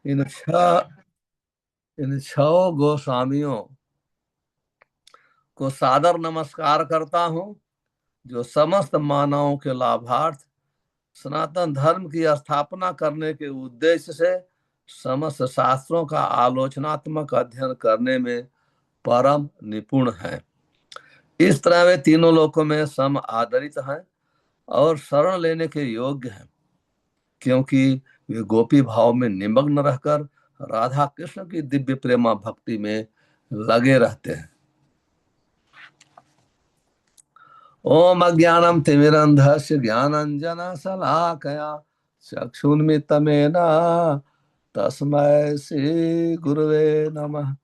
इन छह इन छह गोस्वामियों को सादर नमस्कार करता हूँ, जो समस्त मानवों के लाभार्थ सनातन धर्म की स्थापना करने के उद्देश्य से समस्त शास्त्रों का आलोचनात्मक अध्ययन करने में परम निपुण हैं। इस तरह वे तीनों लोकों में सम आदरित हैं और शरण लेने के योग्य हैं, क्योंकि वे गोपी भाव में निमग्न रहकर राधा कृष्ण की दिव्य प्रेमा भक्ति में लगे रहते हैं। ओम अज्ञानम तिमिरंधस्य ज्ञानंजन शलाकया चक्षुन्मितमेन तस्मै श्री गुरुवे नमः।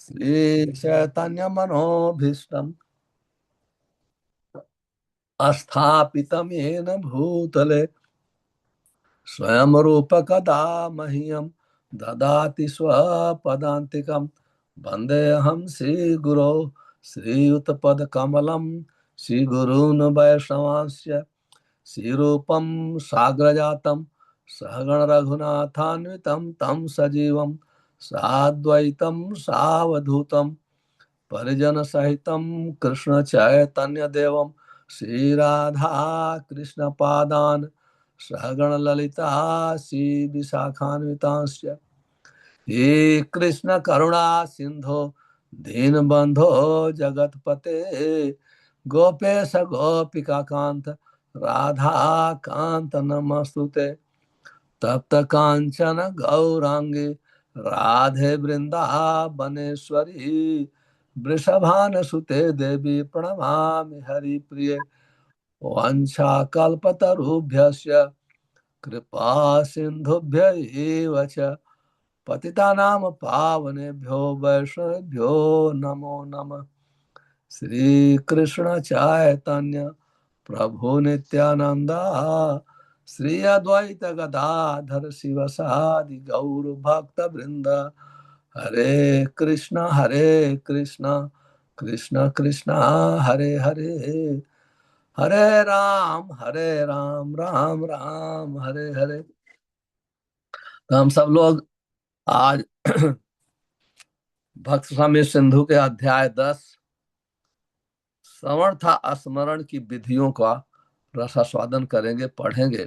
श्री चैतन्य मनोभीष्टम स्थापितम येन भूतले स्वयं रूप कदा मह्यम ददाति स्वपदान्तिकं। वन्देऽहं श्रीगुरो श्रीयुतपदकमलं श्रीगुरून् वैष्णवांश्च श्रीरूपं साग्रजातं सहगण रघुनाथान्वितं तं सजीवं साद्वैतं सावधूतं परिजन सहितं कृष्ण चैतन्य देवं श्री राधा कृष्ण पादान सहगण ललिता श्री विशाखान्वितांश्च हे कृष्ण करुणा सिंधो दीनबंधो जगतपते गोपेश गोपिका कांत राधा कांत नमस्तुते। तप्त कांचन गौरांगी राधे वृंदावनेश्वरी वृषभानुसुते देवी प्रणमामि हरिप्रिये। वाञ्छाकल्पतरुभ्यश्च कृपा सिन्धुभ्य एव च पतितानां पावनेभ्यो वैष्णवेभ्यो नमो नमः। श्री कृष्ण चैतन्य प्रभु नित्यानंद श्री अद्वैत गदाधर शिवसादि गौर भक्त वृंद। हरे कृष्णा कृष्ण कृष्ण हरे हरे, हरे राम राम राम हरे हरे। तो हम सब लोग आज भक्त स्वामी सिंधु के अध्याय 10 श्रवण था स्मरण की विधियों का रसास्वादन करेंगे, पढ़ेंगे।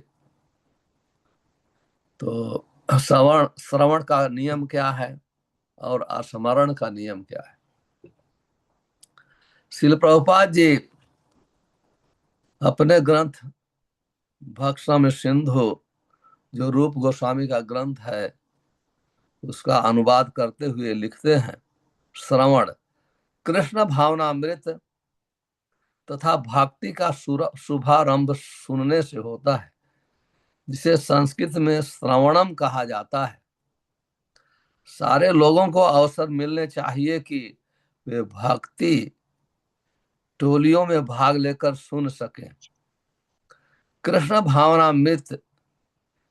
तो श्रवण श्रवण का नियम क्या है और स्मरण का नियम क्या है। श्रील प्रभुपाद जी अपने ग्रंथ भक्त स्वामी सिंधु, जो रूप गोस्वामी का ग्रंथ है, उसका अनुवाद करते हुए लिखते हैं, श्रवण कृष्ण भावनामृत तथा भक्ति का शुभारंभ सुनने से होता है, जिसे संस्कृत में श्रवणम कहा जाता है। सारे लोगों को अवसर मिलने चाहिए कि वे भक्ति टोलियों में भाग लेकर सुन सकें। कृष्ण भावनामृत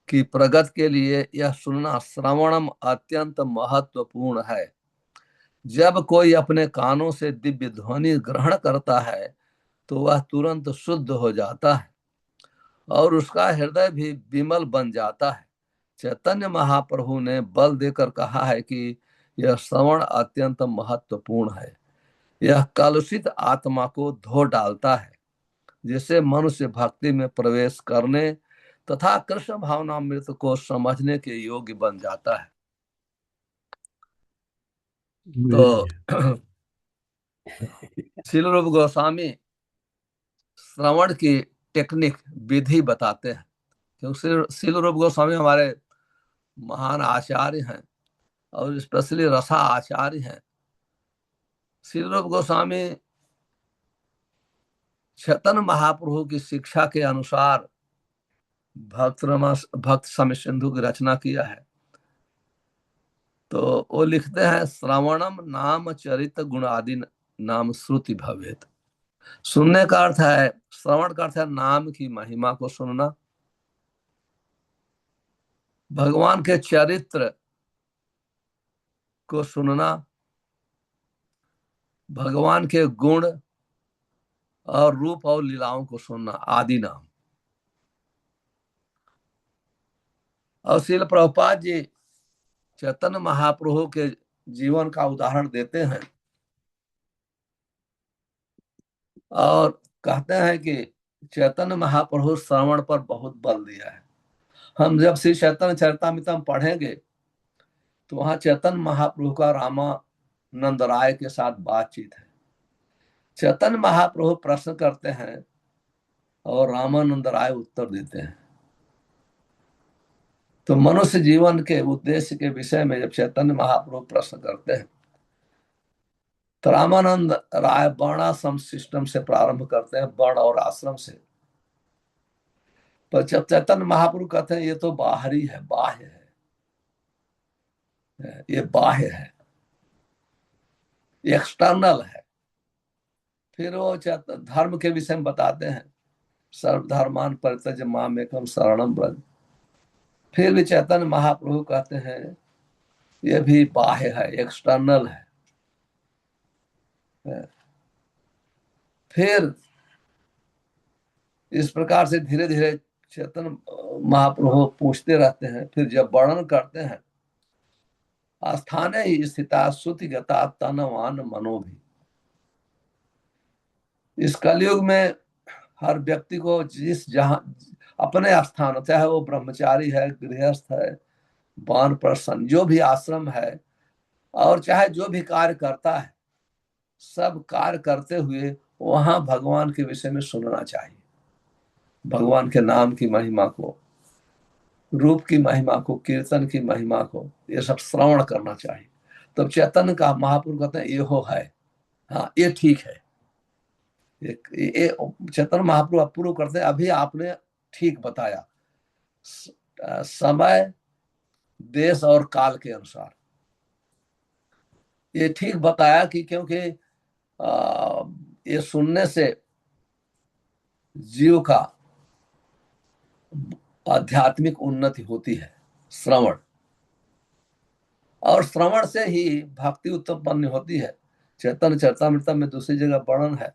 की प्रगति के लिए यह सुनना श्रवणम अत्यंत महत्वपूर्ण है। जब कोई अपने कानों से दिव्य ध्वनि ग्रहण करता है तो वह तुरंत शुद्ध हो जाता है और उसका हृदय भी विमल बन जाता है। चैतन्य महाप्रभु ने बल देकर कहा है कि यह श्रवण अत्यंत महत्वपूर्ण है। यह कलुषित आत्मा को धो डालता है, जिससे मनुष्य भक्ति में प्रवेश करने तथा कृष्ण भावनामृत को समझने के योग्य बन जाता है। तो श्रील रूप गोस्वामी श्रवण की टेक्निक विधि बताते हैं, क्योंकि श्रील रूप गोस्वामी हमारे महान आचार्य हैं और स्पेशली रसा आचार्य हैं। श्रील रूप गोस्वामी चैतन्य महाप्रभु की शिक्षा के अनुसार भक्त स्वामी सिंधु की रचना किया है। तो वो लिखते हैं, श्रवणम नाम चरित गुण आदि नाम श्रुति भवेत। सुनने का अर्थ है, श्रवण का अर्थ है नाम की महिमा को सुनना, भगवान के चरित्र को सुनना, भगवान के गुण और रूप और लीलाओं को सुनना आदि नाम। और श्रील प्रभुपाद जी चैतन्य महाप्रभु के जीवन का उदाहरण देते हैं और कहते हैं कि चैतन्य महाप्रभु श्रवण पर बहुत बल दिया है। हम जब श्री चैतन्य चरितामृतम पढ़ेंगे तो वहां चैतन्य महाप्रभु का रामानंद राय के साथ बातचीत है। चैतन्य महाप्रभु प्रश्न करते हैं और रामानंद राय उत्तर देते हैं। तो मनुष्य जीवन के उद्देश्य के विषय में जब चैतन्य महाप्रभु प्रश्न करते हैं तो रामानंद राय वर्णाश्रम सिस्टम से प्रारंभ करते हैं, वर्ण और आश्रम से। पर जब चैतन्य महाप्रभु कहते हैं ये तो बाहरी है, बाह्य है, ये बाह्य है, एक्सटर्नल है। फिर वो धर्म के विषय में बताते हैं, सर्वधर्मान परित्यज्य मामेकम शरणम व्रज। फिर भी चैतन्य महाप्रभु कहते हैं ये भी बाह्य है, एक्सटर्नल है। फिर इस प्रकार से धीरे धीरे चैतन्य महाप्रभु पूछते रहते हैं। फिर जब वर्णन करते हैं आस्थाने ही स्थिता श्रुतिगता तनवान मनो भी। इस कलयुग में हर व्यक्ति को जिस जहां अपने स्थान, चाहे वो ब्रह्मचारी है, गृहस्थ है, वानप्रस्थ, जो भी आश्रम है, और चाहे जो भी कार्य करता है, सब कार्य करते हुए वहां भगवान के विषय में सुनना चाहिए। भगवान के नाम की महिमा को, रूप की महिमा को, कीर्तन की महिमा को, ये सब श्रवण करना चाहिए। तब चैतन्य का महापुरुष कहते हैं ये हो है, हाँ ये ठीक है। ये चैतन्य महाप्रभु अपूर्व करते हैं अभी आपने ठीक बताया, समय देश और काल के अनुसार ये ठीक बताया कि क्योंकि ये सुनने से जीव का आध्यात्मिक उन्नति होती है, श्रवण, और श्रवण से ही भक्ति उत्पन्न होती है। चैतन्य चरितामृत में दूसरी जगह वर्णन है,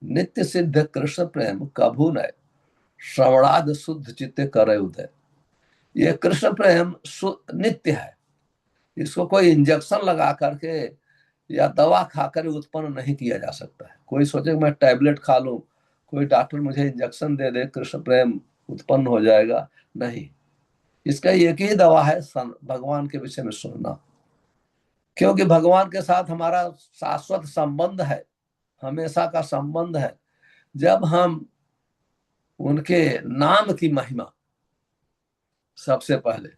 नित्य सिद्ध कृष्ण प्रेम कभू नय, श्रवणाद शुद्ध चित्ते करे उदय। ये कृष्ण प्रेम नित्य है, इसको कोई इंजेक्शन लगा करके या दवा खाकर उत्पन्न नहीं किया जा सकता है। कोई सोचे मैं टैबलेट खा लूं, कोई डॉक्टर मुझे इंजेक्शन दे दे, कृष्ण प्रेम उत्पन्न हो जाएगा, नहीं। इसका एक ही दवा है, भगवान के विषय में सुनना। क्योंकि भगवान के साथ हमारा शाश्वत संबंध है, हमेशा का संबंध है। जब हम उनके नाम की महिमा सबसे पहले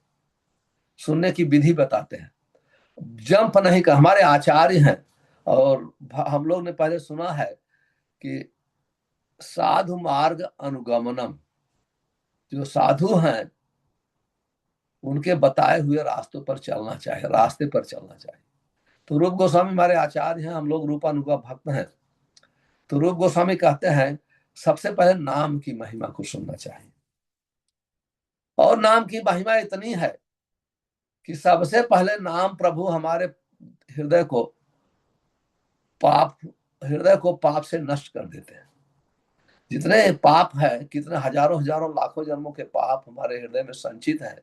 सुनने की विधि बताते हैं, जंप नहीं कर, हमारे आचार्य हैं और हम लोग ने पहले सुना है कि साधु मार्ग अनुगमनम, जो साधु हैं उनके बताए हुए रास्तों पर चलना चाहिए, रास्ते पर चलना चाहिए। तो रूप गोस्वामी हमारे आचार्य हैं, हम लोग रूपानुगा भक्त हैं। तो रूप गोस्वामी कहते हैं सबसे पहले नाम की महिमा को सुनना चाहिए। और नाम की महिमा इतनी है कि सबसे पहले नाम प्रभु हमारे हृदय को पाप से नष्ट कर देते हैं। जितने पाप है, कितने हजारों हजारों लाखों जन्मों के पाप हमारे हृदय में संचित है,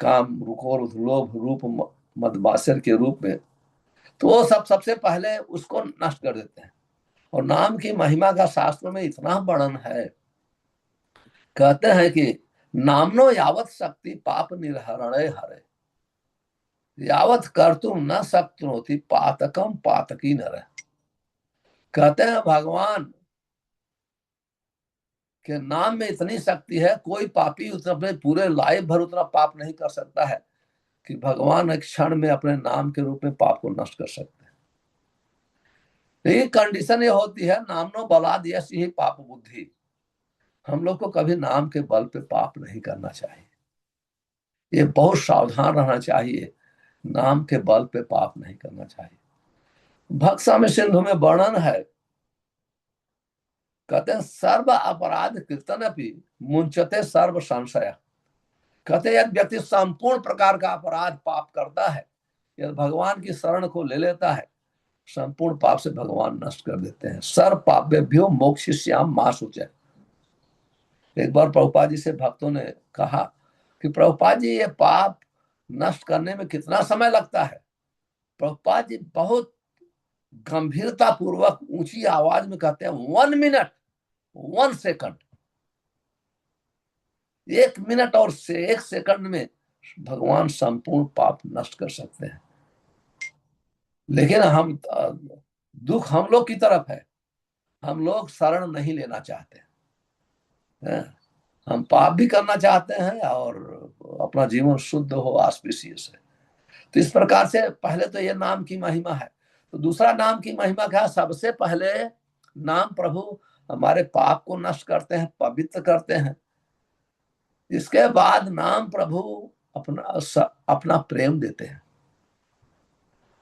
काम, क्रोध, लोभ, रूप, मदमात्सर्य के रूप में, तो वो सबसे पहले उसको नष्ट कर देते हैं। और नाम की महिमा का शास्त्रों में इतना वर्णन है, कहते हैं कि नामनो यावत शक्ति पाप निर्हरणे हरे, यावत कर्तुम न शक्नोति पातकम पातकी नर। कहते हैं भगवान के नाम में इतनी शक्ति है, कोई पापी अपने पूरे लाइफ भर उतना पाप नहीं कर सकता है कि भगवान एक क्षण में अपने नाम के रूप में पाप को नष्ट कर सकते हैं। यही कंडीशन ये होती है, नामनो बलाद यश ही पाप बुद्धि। हम लोग को कभी नाम के बल पे पाप नहीं करना चाहिए, ये बहुत सावधान रहना चाहिए, नाम के बल पे पाप नहीं करना चाहिए। भक्त स्वामी सिंधु में वर्णन है, कहते हैं सर्व अपराध कीर्तन अपनी मुंचते सर्व संशय। कहते हैं व्यक्ति संपूर्ण प्रकार का अपराध पाप करता है, यदि भगवान की शरण को ले लेता है, संपूर्ण पाप से भगवान नष्ट कर देते हैं। सर्व पापेभ्यो मोक्षयिष्यामि मा शुचः। एक बार प्रभुपाद जी से भक्तों ने कहा कि प्रभुपाद जी ये पाप नष्ट करने में कितना समय लगता है। प्रभुपाद जी बहुत गंभीरता पूर्वक ऊंची आवाज में कहते हैं 1 मिनट 1 सेकंड, 1 मिनट और से 1 सेकंड में भगवान संपूर्ण पाप नष्ट कर सकते हैं। लेकिन हम दुख हम लोग की तरफ है, हम लोग शरण नहीं लेना चाहते हैं। हम पाप भी करना चाहते हैं और अपना जीवन शुद्ध हो आस्पिसिय से। तो इस प्रकार से पहले तो ये नाम की महिमा है। तो दूसरा नाम की महिमा क्या है? सबसे पहले नाम प्रभु हमारे पाप को नष्ट करते हैं, पवित्र करते हैं। इसके बाद नाम प्रभु अपना प्रेम देते हैं।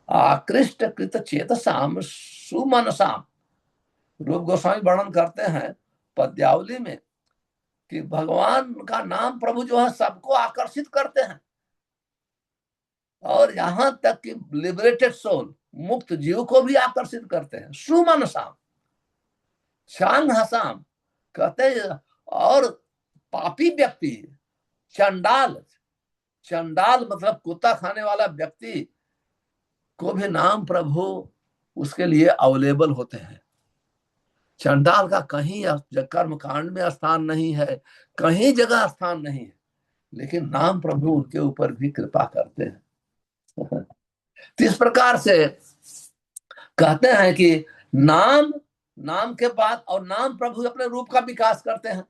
आकृष्ट कृत चेतसाम सुमनसाम, रूप गोस्वामी वर्णन करते हैं पद्यावली में कि भगवान का नाम प्रभु जो है सबको आकर्षित करते हैं, और यहां तक कि लिबरेटेड सोल, मुक्त जीव को भी आकर्षित करते हैं। सुमनसाम शांग हसाम कहते हैं, और पापी व्यक्ति, चंडाल, चंडाल मतलब कुत्ता खाने वाला व्यक्ति को भी नाम प्रभु उसके लिए अवेलेबल होते हैं। चंडाल का कहीं कर्म कांड में स्थान नहीं है, कहीं जगह स्थान नहीं है, लेकिन नाम प्रभु उनके ऊपर भी कृपा करते हैं। तो इस प्रकार से कहते हैं कि नाम, नाम के बाद और नाम प्रभु अपने रूप का विकास करते हैं।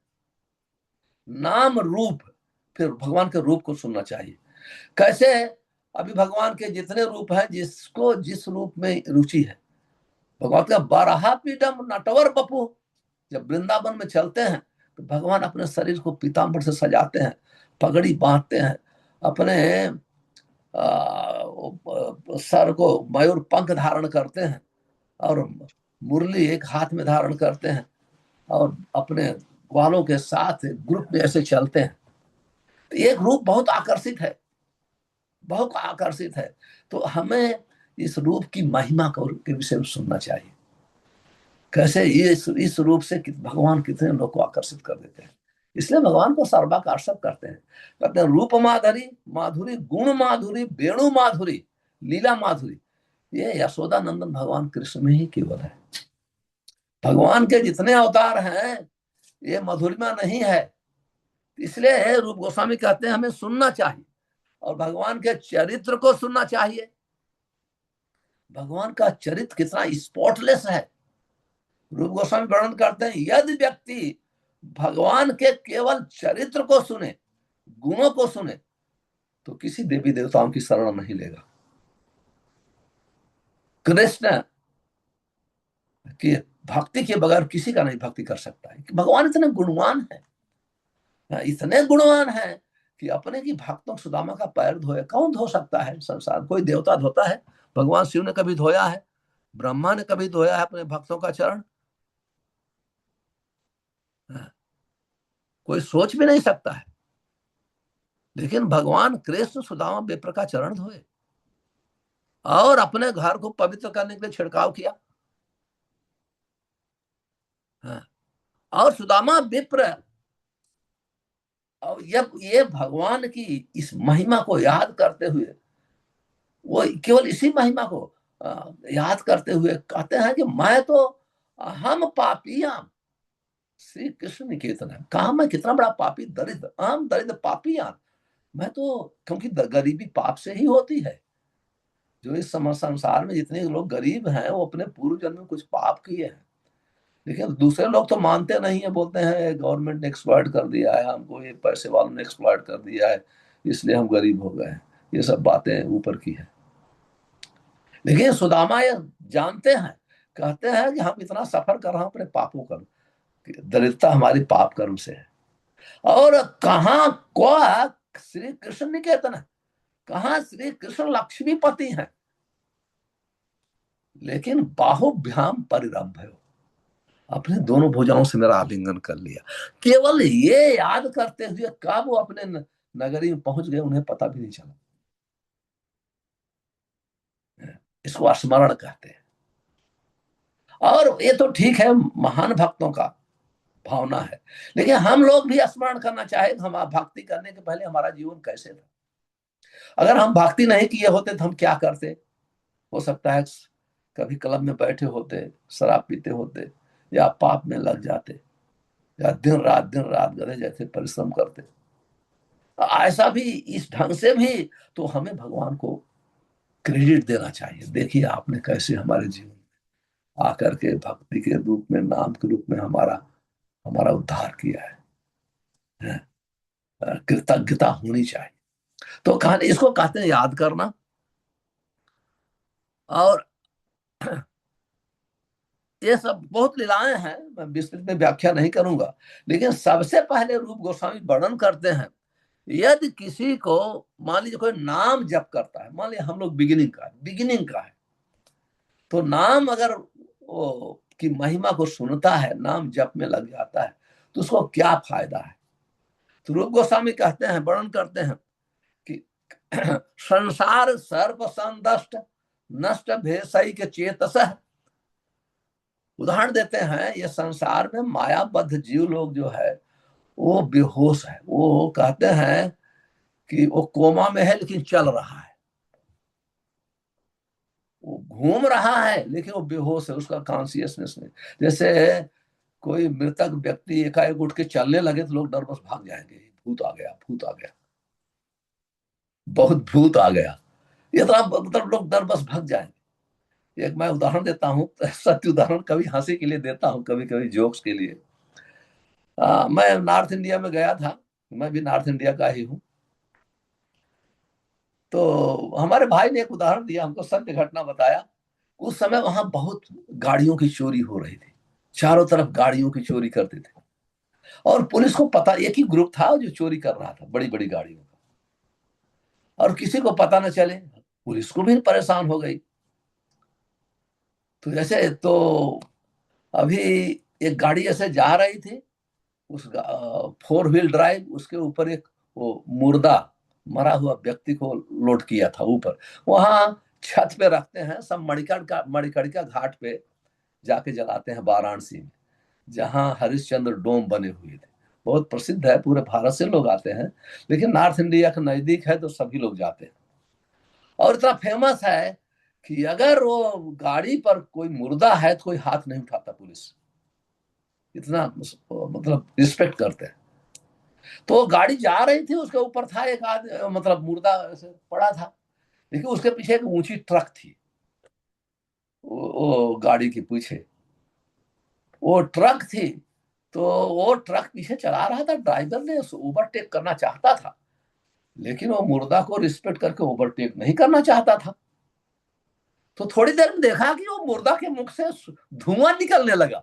नाम रूप, फिर भगवान के रूप को सुनना चाहिए। कैसे? अभी भगवान के जितने रूप हैं, जिसको जिस रूप में रुचि है। भगवान का बारहा पीडम नटवर बपू, जब वृंदावन में चलते हैं तो भगवान अपने शरीर को पीताम्बर से सजाते हैं, पगड़ी बांधते हैं, अपने सर को मयूर पंख धारण करते हैं, और मुरली एक हाथ में धारण करते हैं, और अपने ग्वालों के साथ ग्रुप में ऐसे चलते हैं। तो एक रूप बहुत आकर्षित है, बहुत आकर्षित है। तो हमें इस रूप की महिमा के विषय में सुनना चाहिए। कैसे ये इस रूप से भगवान कितने लोग को आकर्षित कर देते हैं। इसलिए भगवान को सर्वाकर्षक करते हैं। कहते हैं रूप माधुरी, माधुरी गुण माधुरी, वेणु माधुरी, लीला माधुरी, ये यशोदा नंदन भगवान कृष्ण में ही केवल है। भगवान के जितने अवतार हैं ये मधुरिमा नहीं है। इसलिए रूप गोस्वामी कहते हैं हमें सुनना चाहिए, और भगवान के चरित्र को सुनना चाहिए। भगवान का चरित्र कितना स्पॉटलेस है। रूप गोस्वामी वर्णन करते हैं, यदि व्यक्ति भगवान के केवल चरित्र को सुने, गुणों को सुने, तो किसी देवी देवताओं की शरण नहीं लेगा। कृष्ण की भक्ति के बगैर किसी का नहीं भक्ति कर सकता है। भगवान इतने गुणवान है, इतने गुणवान है कि अपने की भक्तों सुदामा का पैर धोए। कौन धो सकता है संसार? कोई देवता धोता है? भगवान शिव ने कभी धोया है? ब्रह्मा ने कभी धोया है अपने भक्तों का चरण? कोई सोच भी नहीं सकता है। लेकिन भगवान कृष्ण सुदामा विप्र का चरण धोए और अपने घर को पवित्र करने के लिए छिड़काव किया। और सुदामा विप्र, और ये भगवान की इस महिमा को याद करते हुए, वो केवल इसी महिमा को याद करते हुए कहते हैं कि मैं तो हम पापियां श्री कृष्ण निकेतन है। कहा मैं कितना बड़ा पापी, दरिद्र, हम दरिद्र पापियां। मैं तो, क्योंकि गरीबी पाप से ही होती है। जो इस संसार में जितने लोग गरीब हैं वो अपने पूर्व जन्म में कुछ पाप किए हैं। लेकिन दूसरे लोग तो मानते नहीं है, बोलते हैं गवर्नमेंट ने एक्सप्लॉइट कर दिया है हमको, ये पैसे वालों ने एक्सप्लॉइट कर दिया है, इसलिए हम गरीब हो गए हैं। ये सब बातें ऊपर की है। लेकिन सुदामा ये जानते हैं, कहते हैं कि हम इतना सफर कर रहे हैं अपने पापों का, दरिद्रता हमारी पाप कर्म से है। और कहाँ को श्री कृष्ण निकेतन है, कहाँ श्री कृष्ण लक्ष्मीपति हैं, लेकिन बाहुभ्याम परिरंभ है, अपने दोनों भुजाओं से मेरा आलिंगन कर लिया। केवल ये याद करते हुए कब वो अपने नगरी में पहुंच गए उन्हें पता भी नहीं चला। इसको स्मरण कहते हैं। और ये तो ठीक है, महान भक्तों का भावना है, लेकिन हम लोग भी स्मरण करना चाहे हम भक्ति करने के पहले हमारा जीवन कैसे था। अगर हम भक्ति नहीं किए होते तो हम क्या करते? हो सकता है कभी क्लब में बैठे होते, शराब पीते होते, या पाप में लग जाते, या दिन रात गधे जैसे परिश्रम करते। ऐसा भी, इस ढंग से भी तो हमें भगवान को क्रेडिट देना चाहिए। देखिए आपने कैसे हमारे जीवन में आकर के भक्ति के रूप में, नाम के रूप में हमारा हमारा उद्धार किया है। कृतज्ञता होनी चाहिए। तो कहानी इसको कहते हैं याद करना। और ये सब बहुत लीलाएं हैं, मैं विस्तृत में व्याख्या नहीं करूंगा। लेकिन सबसे पहले रूप गोस्वामी वर्णन करते हैं, यदि किसी को मान लीजिए कोई नाम जप करता है, मान लीजिए हम लोग बिगिनिंग का है, तो नाम अगर वो की महिमा को सुनता है, नाम जप में लग जाता है, तो उसको क्या फायदा है? तो रूप गोस्वामी कहते हैं, वर्णन करते हैं कि संसार सर्प संदष्ट नष्ट भेषई के चेतस। उदाहरण देते हैं, ये संसार में मायाबद्ध जीव लोग जो है वो बेहोश है। वो कहते हैं कि वो कोमा में है लेकिन चल रहा है, वो घूम रहा है लेकिन वो बेहोश है, उसका कॉन्शियसनेस नहीं। जैसे कोई मृतक व्यक्ति एकाएक उठ के चलने लगे तो लोग डर बस भाग जाएंगे, भूत आ गया, भूत आ गया, बहुत भूत आ गया, ये तो आप मतलब लोग डर बस भाग जाएंगे। एक मैं उदाहरण देता हूँ, सत्य उदाहरण, कभी हंसी के लिए देता हूँ, कभी कभी जोक्स के लिए। मैं नॉर्थ इंडिया में गया था, मैं भी नॉर्थ इंडिया का ही हूँ। तो हमारे भाई ने एक उदाहरण दिया, हमको सत्य घटना बताया। उस समय वहां बहुत गाड़ियों की चोरी हो रही थी, चारों तरफ गाड़ियों की चोरी करते थे। और पुलिस को पता, एक ही ग्रुप था जो चोरी कर रहा था बड़ी बड़ी गाड़ियों का, और किसी को पता न चले, पुलिस को भी परेशान हो गई। तो जैसे तो अभी एक गाड़ी ऐसे जा रही थी, उस 4 व्हील ड्राइव, उसके ऊपर एक वो मुर्दा मरा हुआ व्यक्ति को लोड किया था ऊपर। वहां छत पे रखते हैं सब, मणिकर्णिका घाट पे जाके जलाते हैं वाराणसी में, जहां हरिश्चंद्र डोम बने हुए थे। बहुत प्रसिद्ध है, पूरे भारत से लोग आते हैं, लेकिन नॉर्थ इंडिया के नजदीक है तो सभी लोग जाते हैं। और इतना फेमस है कि अगर वो गाड़ी पर कोई मुर्दा है तो कोई हाथ नहीं उठाता पुलिस, इतना मतलब रिस्पेक्ट करते हैं। तो गाड़ी जा रही थी, उसके ऊपर था एक आदमी, मतलब मुर्दा ऐसे पड़ा था, लेकिन उसके पीछे एक ऊंची ट्रक थी, वो गाड़ी के पीछे वो ट्रक थी। तो वो ट्रक पीछे चला रहा था, ड्राइवर ने ओवरटेक करना चाहता था, लेकिन वो मुर्दा को रिस्पेक्ट करके ओवरटेक नहीं करना चाहता था। तो थोड़ी देर में देखा कि वो मुर्दा के मुख से धुआं निकलने लगा।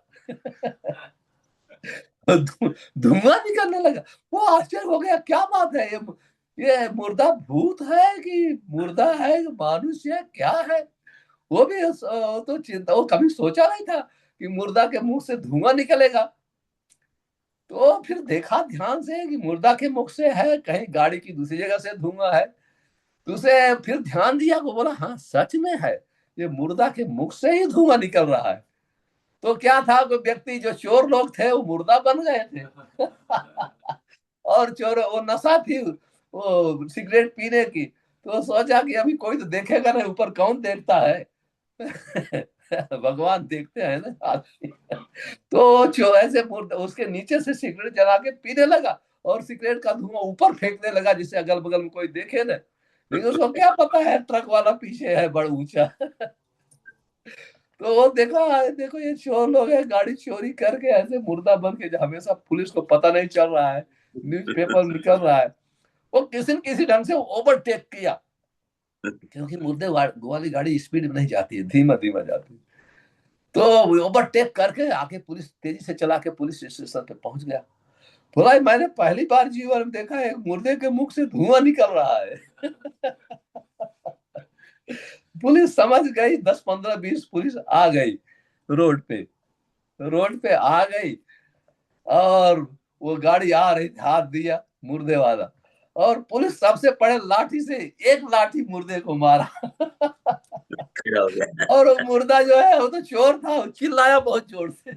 धुआं निकलने लगा। वो आश्चर्य हो गया, क्या बात है, ये मुर्दा भूत है कि मुर्दा है, मानुष्य है, क्या है? वो भी तो चिंता, वो कभी सोचा नहीं था कि मुर्दा के मुंह से धुआं निकलेगा। तो फिर देखा ध्यान से कि मुर्दा के मुख से है, कहीं गाड़ी की दूसरी जगह से धुआं है। तो उसे फिर ध्यान दिया, वो बोला हाँ सच में है, ये मुर्दा के मुख से ही धुआं निकल रहा है। तो क्या था, कोई व्यक्ति, जो चोर लोग थे वो मुर्दा बन गए थे। और चोर, वो नशा थी वो सिगरेट पीने की, तो सोचा कि अभी कोई तो देखेगा नहीं, ऊपर कौन देखता है। भगवान देखते हैं ना आदमी। तो जो ऐसे उसके नीचे से सिगरेट जला के पीने लगा, और सिगरेट का धुआं ऊपर फेंकने लगा जिससे अगल बगल में कोई देखे ना। लेकिन उसको क्या पता है ट्रक वाला पीछे है बड़ा ऊंचा। तो वो देखा, देखो ये चोर लोग हैं, गाड़ी चोरी करके ऐसे मुर्दा बन के, हमेशा पुलिस को पता नहीं चल रहा है, न्यूज़पेपर निकल रहा है। वो किसी न किसी ढंग से ओवरटेक किया, क्योंकि मुर्दे वाली गाड़ी स्पीड में नहीं जाती है, धीमा धीमा जाती है। तो ओवरटेक करके आके पुलिस तेजी से चला के पुलिस स्टेशन पे पहुंच गया। बोला मैंने पहली बार जीवन में देखा है, एक मुर्दे के मुख से धुआं निकल रहा है। पुलिस समझ गई, 10 15 20 पुलिस आ गई रोड पे, रोड पे आ गई। और वो गाड़ी आ रही थी, हाथ दिया मुर्दे वाला, और पुलिस सबसे पहले लाठी से एक लाठी मुर्दे को मारा। और वो मुर्दा जो है वो तो चोर था, वो चिल्लाया बहुत जोर से।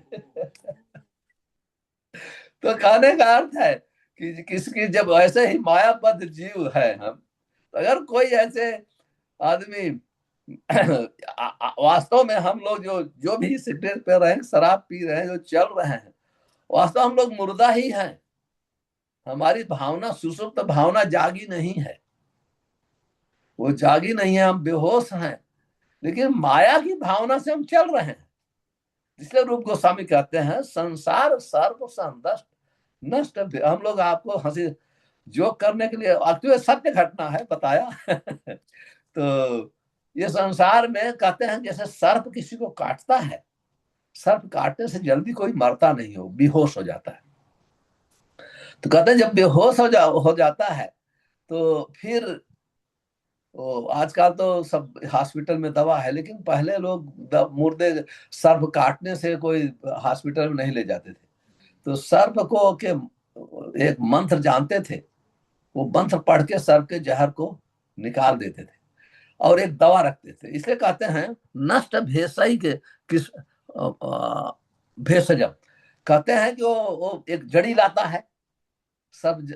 तो कहने का अर्थ है कि किसकी जब ऐसे ही मायाबद्ध जीव है हम, अगर कोई ऐसे आदमी वास्तव में हम लोग जो जो भी सिगरेट पी रहे हैं, शराब पी रहे हैं, जो चल रहे हैं, वास्तव हम लोग मुर्दा ही हैं। हमारी भावना, सुसुप्त भावना जागी नहीं है, वो जागी नहीं है, हम बेहोश हैं, लेकिन माया की भावना से हम चल रहे हैं। इसलिए रूप गोस्वामी कहते हैं संसार सर्व संदष्ट नष्ट। हम लोग आपको हंसी जो करने के लिए, एक्चुअली सत्य घटना है बताया तो ये संसार में कहते हैं जैसे सर्प किसी को काटता है, सर्प काटने से जल्दी कोई मरता नहीं हो, बेहोश हो जाता है। तो कहते हैं जब बेहोश हो जाता है तो फिर आजकल तो सब हॉस्पिटल में दवा है, लेकिन पहले लोग मुर्दे सर्प काटने से कोई हॉस्पिटल में नहीं ले जाते थे। तो सर्प को के एक मंत्र जानते थे, वो मंत्र पढ़ के सर्प के जहर को निकाल देते थे और एक दवा रखते थे। इसलिए कहते हैं नष्ट भेषज के किस भेषज, कहते हैं कि वो एक जड़ी लाता है सब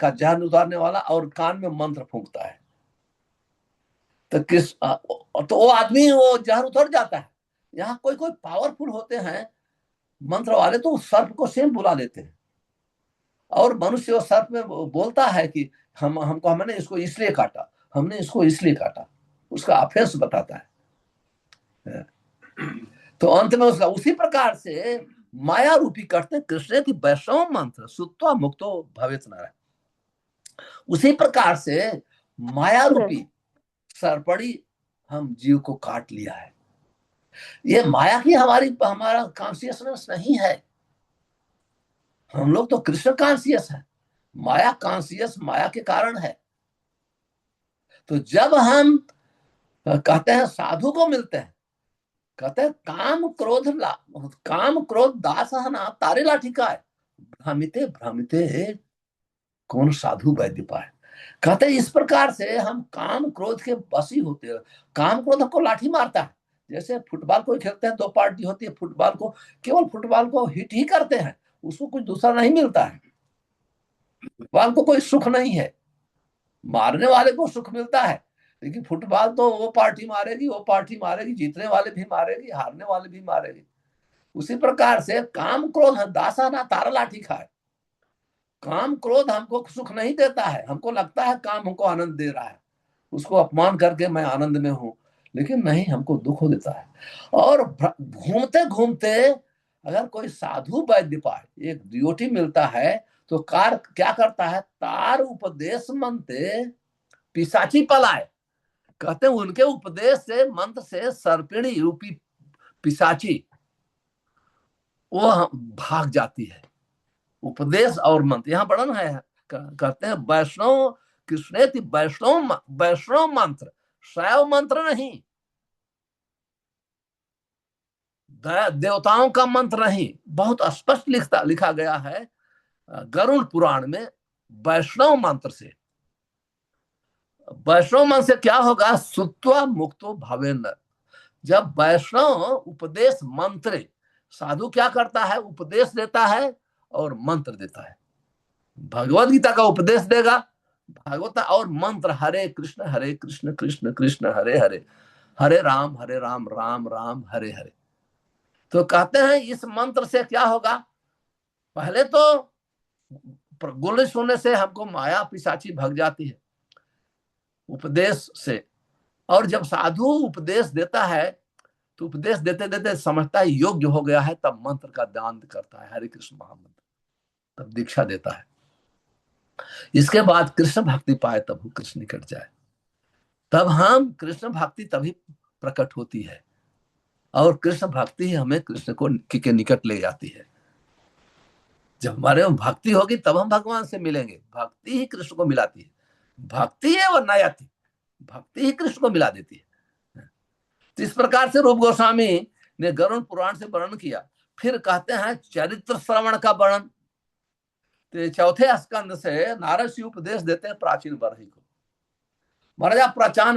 का जहर उतारने वाला और कान में मंत्र फूंकता है, तो तो वो आदमी वो जहर उतर जाता है। यहाँ कोई कोई पावरफुल होते हैं मंत्र वाले, तो सर्प को सेम बुला लेते हैं और मनुष्य वो सर्प में बोलता है कि हमने इसको इसलिए काटा, हमने इसको इसलिए काटा, उसका अफेंस बताता है। तो अंत में उसका उसी प्रकार से माया रूपी करते कृष्ण की वैष्णव मंत्र सुत्वा मुक्तो भवित नारायण, उसी प्रकार से माया रूपी सरपड़ी हम जीव को काट लिया है। ये माया की हमारा कॉन्शियसनेस नहीं है, हम लोग तो कृष्ण कॉन्शियस है, माया कॉन्शियस माया के कारण है। तो जब हम कहते हैं साधु को मिलते हैं, कहते हैं काम क्रोध दास ना तारे लाठी का है, भ्रमिते भ्रमिते कौन साधु वैद्य पाए। कहते हैं इस प्रकार से हम काम क्रोध के बसी होते हैं। काम क्रोध हमको लाठी मारता है। जैसे फुटबॉल को खेलते हैं, दो पार्टी होती है, फुटबॉल को केवल फुटबॉल को हिट ही करते हैं, उसको कुछ दूसरा नहीं मिलता है। फुटबॉल को कोई सुख नहीं है, मारने वाले को सुख मिलता है, लेकिन फुटबॉल तो वो पार्टी मारेगी, वो पार्टी मारेगी, जीतने वाले भी मारेगी, हारने वाले भी मारेगी। उसी प्रकार से काम क्रोध दासा ना तारा लाठी खाए। काम क्रोध हमको सुख नहीं देता है, हमको लगता है काम हमको आनंद दे रहा है, उसको अपमान करके मैं आनंद में हूं, लेकिन नहीं, हमको दुख देता है। और घूमते घूमते अगर कोई साधु वैद्य पाए, एक डियोटी मिलता है, तो कार क्या करता है, तार उपदेश मंत्र पिशाची पलाए। कहते हैं उनके उपदेश से, मंत्र से सर्पिणी रूपी पिशाची वो भाग जाती है। उपदेश और मंत्र यहाँ वर्णन है, कहते हैं वैष्णव कृष्णेति वैष्णव वैष्णव मंत्र, शैव मंत्र नहीं, देवताओं का मंत्र नहीं। बहुत स्पष्ट लिखा गया है गरुड़ पुराण में, वैष्णव मंत्र से। वैष्णव मंत्र से क्या होगा, सुत्वा मुक्तो भवेंद्र। जब वैष्णव उपदेश मंत्र, साधु क्या करता है, उपदेश देता है और मंत्र देता है। भगवत गीता का उपदेश देगा, भागवत और मंत्र हरे कृष्ण कृष्ण कृष्ण हरे हरे, हरे राम राम राम हरे हरे। तो कहते हैं इस मंत्र से क्या होगा, पहले तो गोले सुनने से हमको माया पिशाची भग जाती है उपदेश से, और जब साधु उपदेश देता है तो उपदेश देते देते समझता है योग्य हो गया है, तब मंत्र का दान करता है, हरे कृष्ण महामंत्र, तब दीक्षा देता है। इसके बाद कृष्ण भक्ति पाए, तब वो कृष्ण निकट जाए, तब हम कृष्ण भक्ति तभी प्रकट होती है, और कृष्ण भक्ति ही हमें कृष्ण को के निकट ले जाती है। जब हमारे में भक्ति होगी तब हम भगवान से मिलेंगे, भक्ति ही कृष्ण को मिलाती है, भक्ति है वरना याति, भक्ति ही कृष्ण को मिला देती है। तो इस प्रकार से रूप गोस्वामी ने गरुड़ पुराण से वर्णन किया। फिर कहते हैं चरित्र श्रवण का वर्णन, तो चौथे स्कंद से नारद जी उपदेश देते हैं प्राचीन बरही को। महाराजा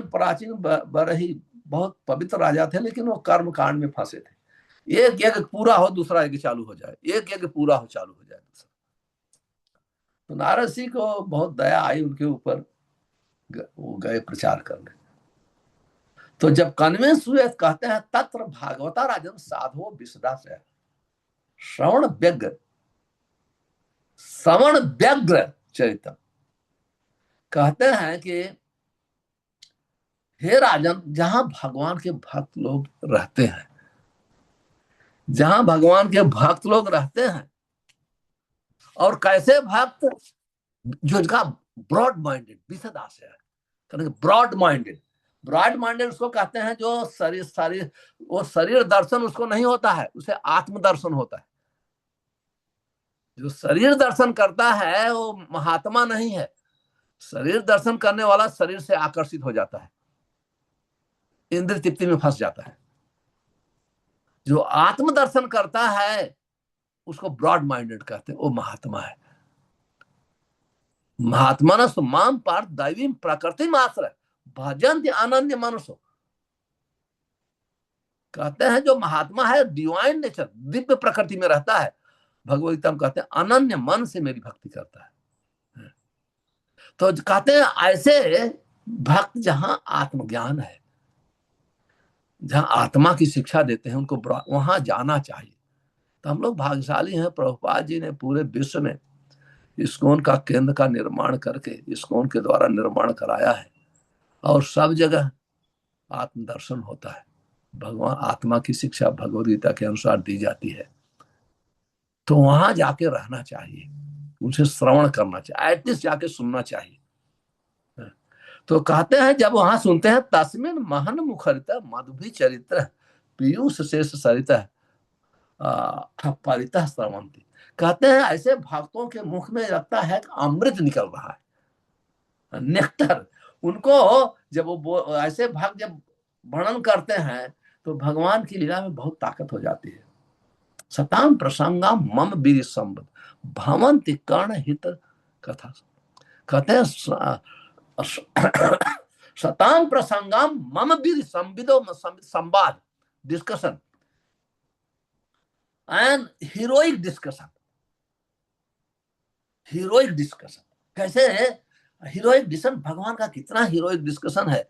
प्राचीन बरही बहुत पवित्र राजा थे, लेकिन वो कर्म कांड में फंसे थे। एक यज्ञ पूरा हो दूसरा यज्ञ चालू हो जाए, एक यज्ञ पूरा हो चालू हो जाए दूसरा। तो नारद जी को बहुत दया आई उनके ऊपर, वो गए प्रचार करने। तो जब कन्विंस हुए कहते हैं तत्र भागवता राजन साधो विसदा से श्रवण व्यग्र, श्रवण व्यग्र चरित्र। कहते हैं कि हे राजन, जहां भगवान के भक्त लोग रहते हैं, जहां भगवान के भक्त लोग रहते हैं, और कैसे भक्त, जो इनका ब्रॉड माइंडेड विसदाशय है, ब्रॉड माइंडेड। ब्रॉड माइंडेड उसको कहते हैं जो शरीर शरीर वो शरीर दर्शन उसको नहीं होता है, उसे आत्म दर्शन होता है। जो शरीर दर्शन करता है वो महात्मा नहीं है। शरीर दर्शन करने वाला शरीर से आकर्षित हो जाता है, इंद्र तृप्ति में फंस जाता है। जो आत्म दर्शन करता है उसको ब्रॉड माइंडेड कहते हैं, वो महात्मा है। महात्मा न माम पार्थ दैवी प्रकृति मात्र भजंत अनन्य मनुष्य। कहते हैं जो महात्मा है डिवाइन नेचर, दिव्य प्रकृति में रहता है। भगवत गीता में कहते हैं अनन्य मन से मेरी भक्ति करता है। तो कहते हैं ऐसे भक्त जहां आत्मज्ञान है, जहां आत्मा की शिक्षा देते हैं, उनको वहां जाना चाहिए। तो हम लोग भाग्यशाली हैं, प्रभुपाद जी ने पूरे विश्व में इस्कॉन का केंद्र का निर्माण करके इस्कॉन के द्वारा निर्माण कराया है, और सब जगह आत्मदर्शन होता है। भगवान आत्मा की शिक्षा भगवद गीता के अनुसार दी जाती है। तो वहां जाके रहना चाहिए, उनसे श्रवण करना चाहिए, एटलीस्ट जाके सुनना चाहिए। तो कहते हैं जब वहां सुनते हैं तस्मिन महन मुखरित मधुभी चरित्र पीयूष शेष सरित परित श्रवंती। कहते हैं ऐसे भक्तों के मुख में लगता है कि अमृत निकल रहा है, नेक्टर। उनको जब वो ऐसे भक्त जब वर्णन करते हैं तो भगवान की लीला में बहुत ताकत हो जाती है। सताम प्रसंगा मम वीर संबद भवंति कर्ण हित कथा। कहते हैं सताम प्रसंगम मम वीर संविदो संवाद discussion and heroic discussion. Heroic discussion कैसे है? हीरोइक डिस्कशन, भगवान का कितना हीरोइक डिस्कशन है।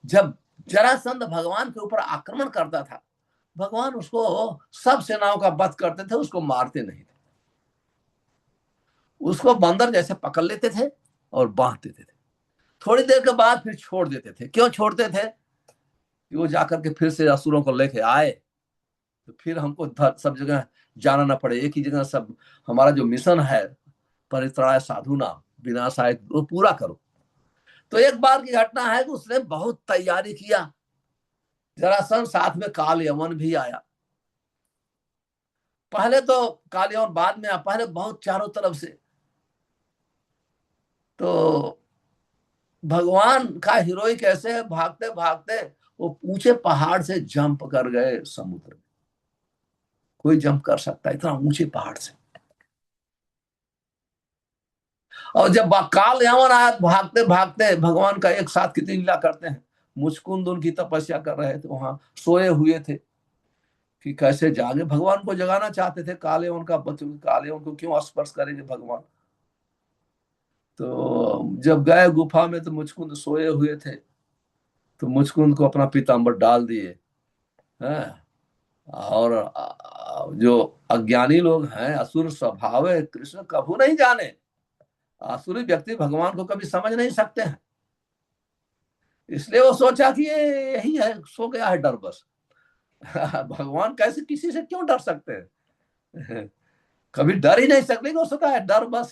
जब जरासंध भगवान के ऊपर आक्रमण करता था, भगवान उसको सब सेनाओं का वध करते थे, उसको मारते नहीं थे। उसको बंदर जैसे पकड़ लेते थे और बांध देते थे। थोड़ी देर के बाद फिर छोड़ देते थे। क्यों छोड़ते थे? कि वो जाकर के फिर से असुरों को लेके आए, तो फिर हमको सब जगह जाना ना पड़े, एक ही जगह सब हमारा जो मिशन है परित्राणाय साधुना विनाशाय वो पूरा करो। तो एक बार की घटना है कि उसने बहुत तैयारी किया। जरासंध साथ में काल यमन भी आया। पहले तो काल यमन बाद में आया, पहले बहुत चारों तरफ से। तो भगवान का हीरोई कैसे है, भागते भागते वो ऊंचे पहाड़ से जंप कर गए समुद्र में। कोई जंप कर सकता है इतना ऊंचे पहाड़ से। और जब काल यमन आया, भागते भागते भगवान का एक साथ कितनी लीला करते हैं। मुचकुंद उनकी तपस्या कर रहे थे, वहां सोए हुए थे कि कैसे जागे। भगवान को जगाना चाहते थे, काले उनका बच्चों, काले उनको क्यों स्पर्श करेंगे भगवान। तो जब गए गुफा में तो मुचकुंद सोए हुए थे, तो मुचकुंद को अपना पीताम्बर डाल दिए हैं। और जो अज्ञानी लोग हैं, असुर स्वभाव है, कृष्ण कभू नहीं जाने। आसुरी व्यक्ति भगवान को कभी समझ नहीं सकते हैं। इसलिए वो सोचा कि ये यही है, सो गया है डर बस। भगवान कैसे किसी से क्यों डर सकते हैं? कभी डर ही नहीं सकते, वो सोचा है डर बस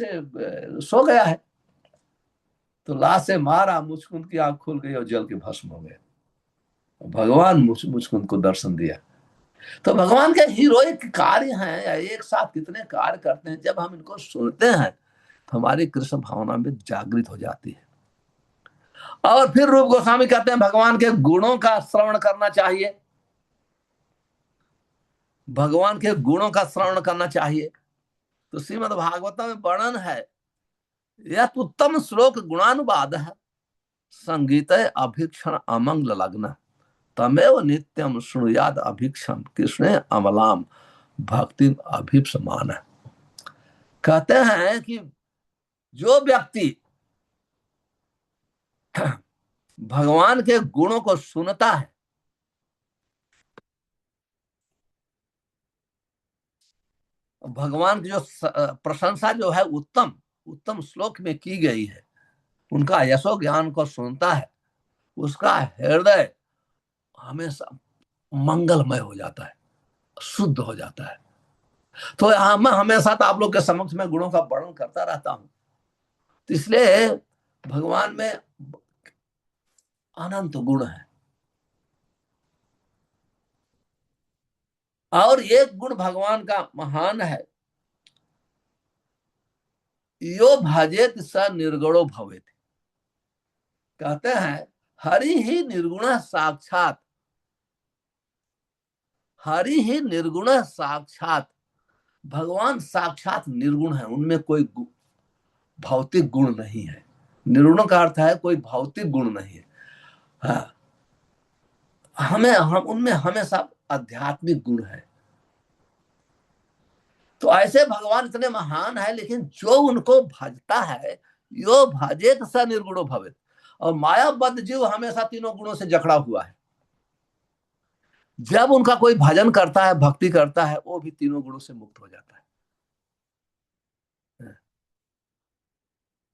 सो गया है। तो लाश से मारा, मुचकुंद की आंख खुल गई और जल के भस्म हो गए। भगवान मुचकुंद को दर्शन दिया। तो भगवान के हीरोइक कार्य हैं, या एक साथ कितने कार्य करते हैं, जब हम इनको सुनते हैं तो हमारी कृष्ण भावना में जागृत हो जाती है। और फिर रूप गोस्वामी कहते हैं भगवान के गुणों का श्रवण करना चाहिए। भगवान के गुणों का श्रवण करना चाहिए। तो श्रीमद् भागवत में वर्णन है, यह उत्तम श्लोक गुणानुवाद है संगीत अभीक्षण अमंगल लग्न तमेव नित्यम श्रुयाद अभीक्षण कृष्ण अमलाम भक्ति अभिप्समान। कहते हैं कि जो व्यक्ति भगवान के गुणों को सुनता है, भगवान की जो प्रशंसा जो है उत्तम उत्तम श्लोक में की गई है, उनका यशो ज्ञान को सुनता है, उसका हृदय हमेशा मंगलमय हो जाता है, शुद्ध हो जाता है। तो मैं हमेशा तो आप लोग के समक्ष में गुणों का वर्णन करता रहता हूं, तो इसलिए भगवान में अनंत गुण है। और एक गुण भगवान का महान है, यो भजेत स निर्गुणो भवेत। कहते हैं हरि ही निर्गुण साक्षात, हरि ही निर्गुण साक्षात। भगवान साक्षात निर्गुण है, उनमें कोई भौतिक गुण नहीं है। निर्गुण का अर्थ है कोई भौतिक गुण नहीं है। हाँ, हम उनमें हमेशा आध्यात्मिक गुण है। तो ऐसे भगवान इतने महान है, लेकिन जो उनको भजता है, यो भजेत स निर्गुणो भवेत। और मायाबद्ध जीव हमेशा तीनों गुणों से जकड़ा हुआ है। जब उनका कोई भजन करता है, भक्ति करता है, वो भी तीनों गुणों से मुक्त हो जाता है।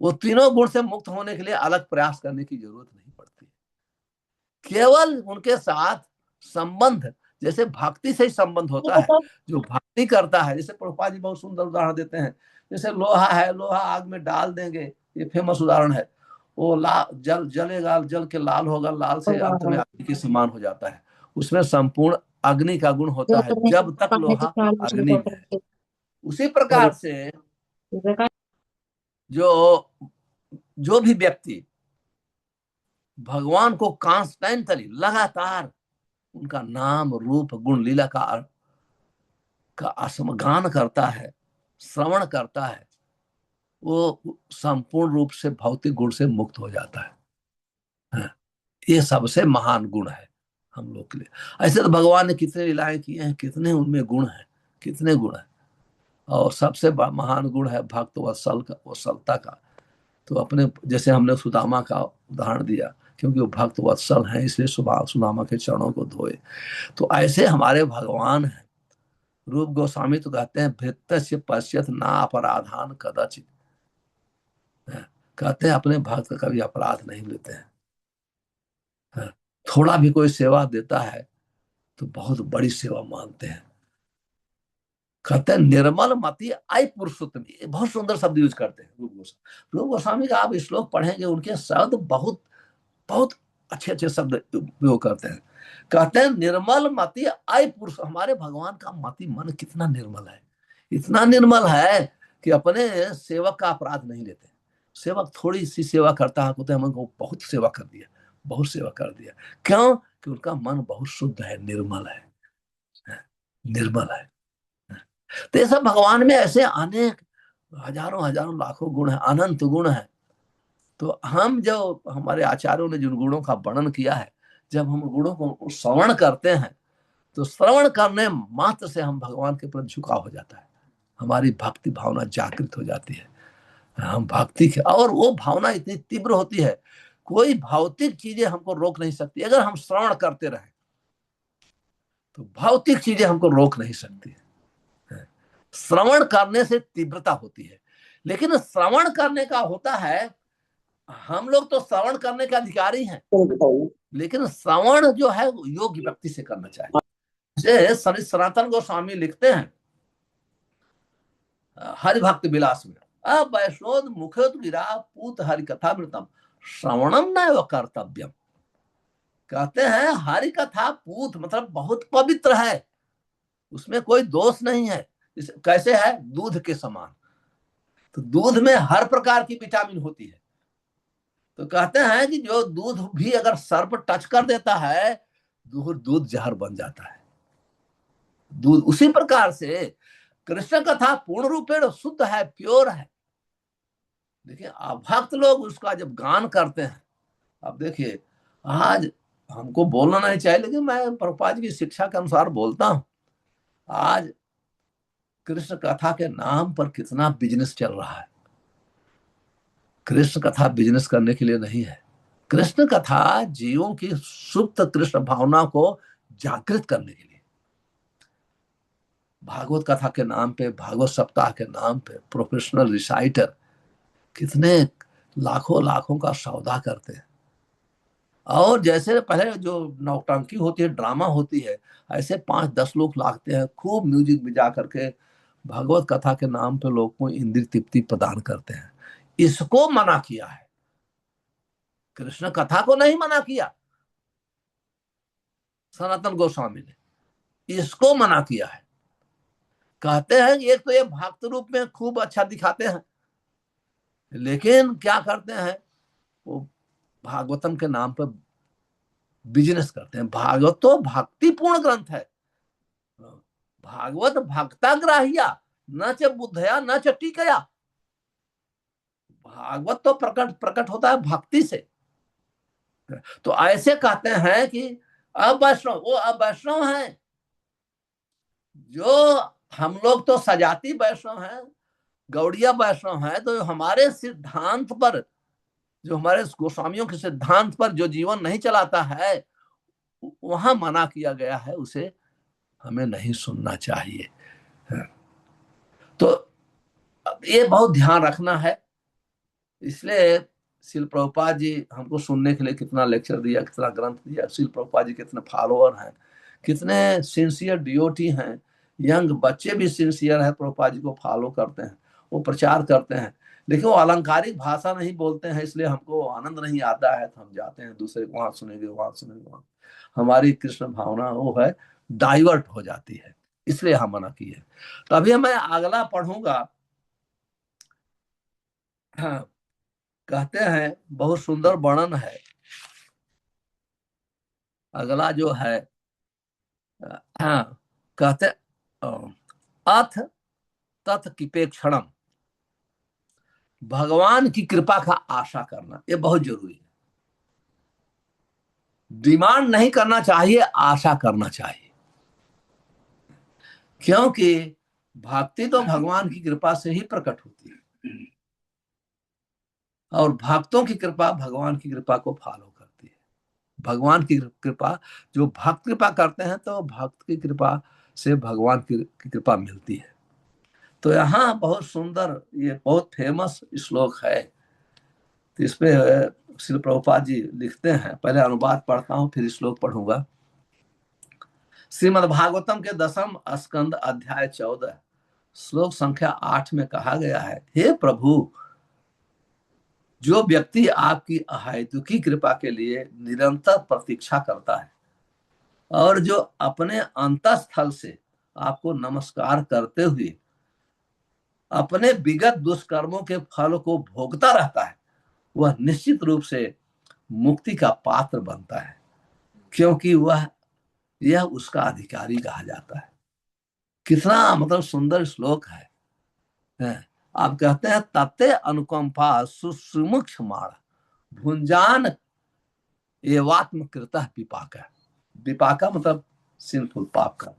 वो तीनों गुण से मुक्त होने के लिए अलग प्रयास करने की जरूरत नहीं पड़ती। केवल उनके साथ संबंध, जैसे भक्ति से ही संबंध होता है। जो भक्ति करता है, जैसे प्रभुपाद जी बहुत सुंदर उदाहरण देते हैं, जैसे लोहा है, लोहा आग में डाल देंगे, ये फेमस उदाहरण है। वो जल जलेगा, जल के लाल होगा, लाल से अंत में अग्नि के समान हो जाता है। उसमें संपूर्ण अग्नि का गुण होता है जब तक लोहा अग्नि में है। उसी प्रकार से जो जो भी व्यक्ति भगवान को कॉन्स्टेंटली लगातार उनका नाम रूप गुण लीला का असमगान करता है, श्रवण करता है, वो संपूर्ण रूप से भौतिक गुण से मुक्त हो जाता है। हाँ, ये सबसे महान गुण है हम लोग के लिए। ऐसे तो भगवान ने कितने लीलाएं की हैं, कितने उनमें गुण हैं, कितने गुण हैं। और सबसे महान गुण है भक्त वत्सल का, वत्सलता का। तो अपने जैसे हमने सुदामा का उदाहरण दिया, क्योंकि वो भक्त वत्सल हैं, इसलिए सुदामा के चरणों को धोए। तो ऐसे हमारे भगवान हैं। रूप गोस्वामी तो कहते हैं भृत्य पश्यत ना अपराधान कदाचित। कहते हैं अपने भक्त का कभी अपराध नहीं लेते हैं। थोड़ा भी कोई सेवा देता है तो बहुत बड़ी सेवा मानते हैं। कहते हैं निर्मल मति आई पुरुषोत्तम, बहुत सुंदर शब्द यूज करते हैं रूप गोस्वामी का। आप श्लोक पढ़ेंगे, उनके शब्द बहुत बहुत अच्छे अच्छे शब्द उपयोग करते हैं। कहते हैं निर्मल मति आई पुरुष। हमारे भगवान का मति मन कितना निर्मल है, इतना निर्मल है कि अपने सेवक का अपराध नहीं लेते। सेवक थोड़ी सी सेवा करता है, कहते हैं हमको बहुत सेवा कर दिया, बहुत सेवा कर दिया। क्यों? कि उनका मन बहुत शुद्ध है, निर्मल है, निर्मल है। तो ये सब भगवान में ऐसे अनेक हजारों हजारों लाखों गुण है, अनंत गुण है। तो हम जो हमारे आचार्यों ने जिन गुणों का वर्णन किया है, जब हम गुणों को श्रवण करते हैं, तो श्रवण करने मात्र से हम भगवान के प्रति झुकाव हो जाता है, हमारी भक्ति भावना जागृत हो जाती है। हम भक्ति के, और वो भावना इतनी तीव्र होती है, कोई भौतिक चीजें हमको रोक नहीं सकती। अगर हम श्रवण करते रहे तो भौतिक चीजें हमको रोक नहीं सकती। श्रवण करने से तीव्रता होती है, लेकिन श्रवण करने का होता है, हम लोग तो श्रवण करने के अधिकारी हैं, लेकिन श्रवण जो है योग्य व्यक्ति से करना चाहिए। जैसे सनातन गोस्वामी लिखते हैं हरिभक्त विलास में, अब वैष्णोद मुखोद गिरा पूत हरि कथा मृतम श्रवणम न कर्तव्यम। कहते हैं हरि कथा पूत मतलब बहुत पवित्र है, उसमें कोई दोष नहीं है। कैसे है? दूध के समान। तो दूध में हर प्रकार की विटामिन होती है। तो कहते हैं कि जो दूध भी अगर सर पर टच कर देता है, दूध जहर बन जाता है। दूध उसी प्रकार से कृष्ण कथा पूर्ण रूपेण शुद्ध है, प्योर है। देखिए अभक्त लोग उसका जब गान करते हैं, अब देखिए आज हमको बोलना नहीं चाहिए, लेकिन मैं प्रभुपाद की शिक्षा के अनुसार बोलता हूं। आज कृष्ण कथा के नाम पर कितना बिजनेस चल रहा है। कृष्ण कथा बिजनेस करने के लिए नहीं है, कृष्ण कथा जीवों की सुप्त कृष्ण भावना को जागृत करने के लिए, भागवत कथा के नाम पे, भागवत सप्ताह के नाम पे प्रोफेशनल रिसाइटर कितने लाखों लाखों का सौदा करते हैं। और जैसे पहले जो नौटंकी होती है, ड्रामा होती है, ऐसे 5-10 लोग लागते हैं, खूब म्यूजिक बजा करके भागवत कथा के नाम पे लोग को इंद्रिय तृप्ति प्रदान करते हैं। इसको मना किया है, कृष्ण कथा को नहीं मना किया सनातन गोस्वामी ने, इसको मना किया है। कहते हैं कि एक तो ये भक्त रूप में खूब अच्छा दिखाते हैं, लेकिन क्या करते हैं, वो भागवतम के नाम पर बिजनेस करते हैं। भागवत तो भक्तिपूर्ण ग्रंथ है, भागवत भक्ताग्राह्या न च बुद्धया न च टीकया। भागवत तो प्रकट प्रकट होता है भक्ति से। तो ऐसे कहते हैं कि अब वैष्णव, वो अब वैष्णव है, जो हम लोग तो सजाती वैष्णव है, गौड़िया वैष्णव है, तो हमारे सिद्धांत पर, जो हमारे गोस्वामियों के सिद्धांत पर जो जीवन नहीं चलाता है, वहां मना किया गया है, उसे हमें नहीं सुनना चाहिए। तो ये बहुत ध्यान रखना है। इसलिए शिल प्रभुपाद जी हमको सुनने के लिए कितना लेक्चर दिया, कितना ग्रंथ दिया। शिल प्रभुपाद जी कितने फॉलोअर हैं, कितने सिंसियर डिओटी हैं। यंग बच्चे भी सिंसियर है, प्रभुपाद जी को फॉलो करते हैं, वो प्रचार करते हैं। लेकिन वो अलंकारिक भाषा नहीं बोलते हैं, इसलिए हमको आनंद नहीं आता है, तो हम जाते हैं दूसरे, वहां सुनेंगे, वहां सुनेंगे, वहां हमारी कृष्ण भावना वो है डाइवर्ट हो जाती है, इसलिए हम मना किए। तो अभी मैं अगला पढ़ूंगा। हाँ, कहते हैं बहुत सुंदर वर्णन है अगला जो है। हाँ, कहते अथ तथ किपेक्षणम, भगवान की कृपा का आशा करना, ये बहुत जरूरी है। डिमांड नहीं करना चाहिए, आशा करना चाहिए। क्योंकि भक्ति तो भगवान की कृपा से ही प्रकट होती है, और भक्तों की कृपा भगवान की कृपा को फॉलो करती है। भगवान की कृपा, जो भक्त कृपा करते हैं, तो भक्त की कृपा से भगवान की कृपा मिलती है। तो यहाँ बहुत सुंदर, ये बहुत फेमस श्लोक है। तो इसमें श्री प्रभुपाद जी लिखते हैं, पहले अनुवाद पढ़ता हूँ फिर श्लोक पढ़ूंगा। श्रीमद् भागवतम के 10th स्कंद अध्याय 14 श्लोक संख्या 8 में कहा गया है, हे प्रभु, जो व्यक्ति आपकी अहेतुकी कृपा के लिए निरंतर प्रतीक्षा करता है, और जो अपने अंतःस्थल से आपको नमस्कार करते हुए अपने विगत दुष्कर्मों के फल को भोगता रहता है, वह निश्चित रूप से मुक्ति का पात्र बनता है, क्योंकि यह उसका अधिकारी कहा जाता है। कितना मतलब सुंदर श्लोक है। आप कहते हैं, तत्ते अनुकंपा सुसुमुक्ष माण भुंजान एवात्म कृत विपाका। विपाका मतलब सिंफुल, पाप का।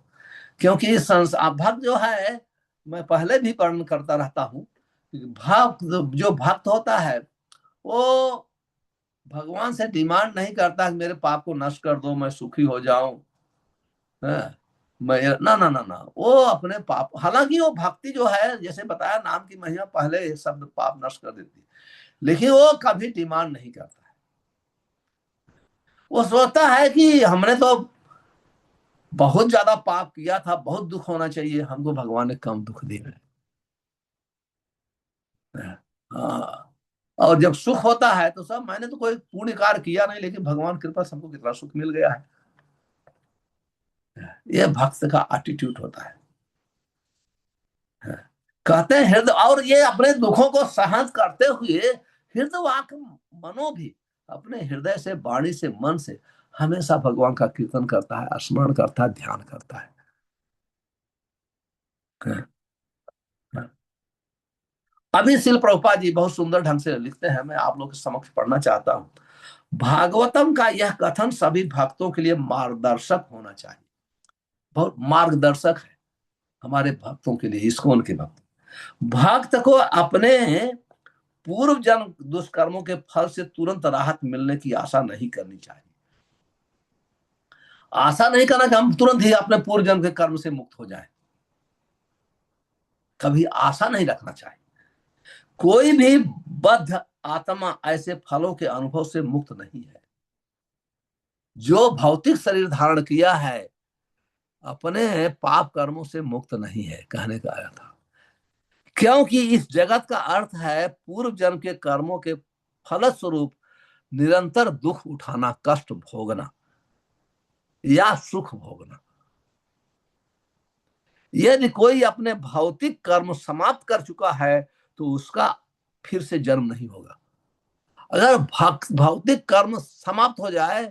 क्योंकि भक्त जो है, मैं पहले भी वर्णन करता रहता हूँ, भक्त जो भक्त होता है, वो भगवान से डिमांड नहीं करता कि मेरे पाप को नष्ट कर दो, मैं सुखी हो जाऊं। मैं ना ना ना ना, वो अपने पाप, हालांकि वो भक्ति जो है, जैसे बताया, नाम की महिमा पहले शब्द पाप नष्ट कर देती है, लेकिन वो कभी डिमांड नहीं करता है। वो सोचता है कि हमने तो बहुत ज्यादा पाप किया था, बहुत दुख होना चाहिए, हमको भगवान ने कम दुख दिया है। हाँ, और जब सुख होता है तो सब, मैंने तो कोई पुण्य कार्य किया नहीं, लेकिन भगवान कृपा से हमको कितना सुख मिल गया है। ये भक्त का एटीट्यूड होता है। कहते हैं हृदय, और ये अपने दुखों को सहन करते हुए हृदय वाक मनो भी, अपने हृदय से, वाणी से, मन से हमेशा भगवान का कीर्तन करता है, स्मरण करता है, ध्यान करता है। अभी शिल प्रभुपाद जी बहुत सुंदर ढंग से लिखते हैं, मैं आप लोग के समक्ष पढ़ना चाहता हूँ। भागवतम का यह कथन सभी भक्तों के लिए मार्गदर्शक होना चाहिए, बहुत मार्गदर्शक है हमारे भक्तों के लिए, इस्कॉन के भक्त। भक्त को अपने पूर्व जन्म दुष्कर्मों के फल से तुरंत राहत मिलने की आशा नहीं करनी चाहिए। आशा नहीं करना कि हम तुरंत ही अपने पूर्व जन्म के कर्म से मुक्त हो जाएं। कभी आशा नहीं रखना चाहिए। कोई भी बद्ध आत्मा ऐसे फलों के अनुभव से मुक्त नहीं है। जो भौतिक शरीर धारण किया है अपने पाप कर्मों से मुक्त नहीं है, कहने का आया था। क्योंकि इस जगत का अर्थ है पूर्व जन्म के कर्मों के फलस्वरूप निरंतर दुख उठाना, कष्ट भोगना या सुख भोगना। यदि कोई अपने भौतिक कर्म समाप्त कर चुका है तो उसका फिर से जन्म नहीं होगा। अगर भौतिक कर्म समाप्त हो जाए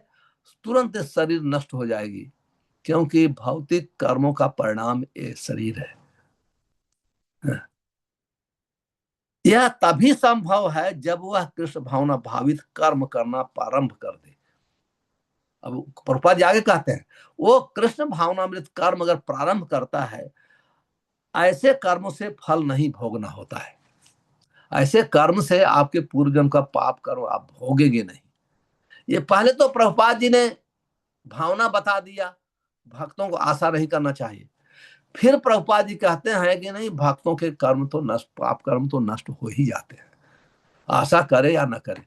तुरंत शरीर नष्ट हो जाएगी, क्योंकि भौतिक कर्मों का परिणाम ये शरीर है। यह तभी संभव है जब वह कृष्ण भावना भावित कर्म करना प्रारंभ कर दे। अब प्रभुपाद जी आगे कहते हैं, वो कृष्ण भावनामृत कर्म अगर प्रारंभ करता है, ऐसे कर्म से फल नहीं भोगना होता है। ऐसे कर्म से आपके पूर्व जन्म का पाप कर्म आप भोगेंगे नहीं। ये पहले तो प्रभुपाद जी ने भावना बता दिया, भक्तों को आशा नहीं करना चाहिए। फिर प्रभुपाद जी कहते हैं कि नहीं, भक्तों के कर्म तो नष्ट, पाप कर्म तो नष्ट हो ही जाते हैं, आशा करे या न करे।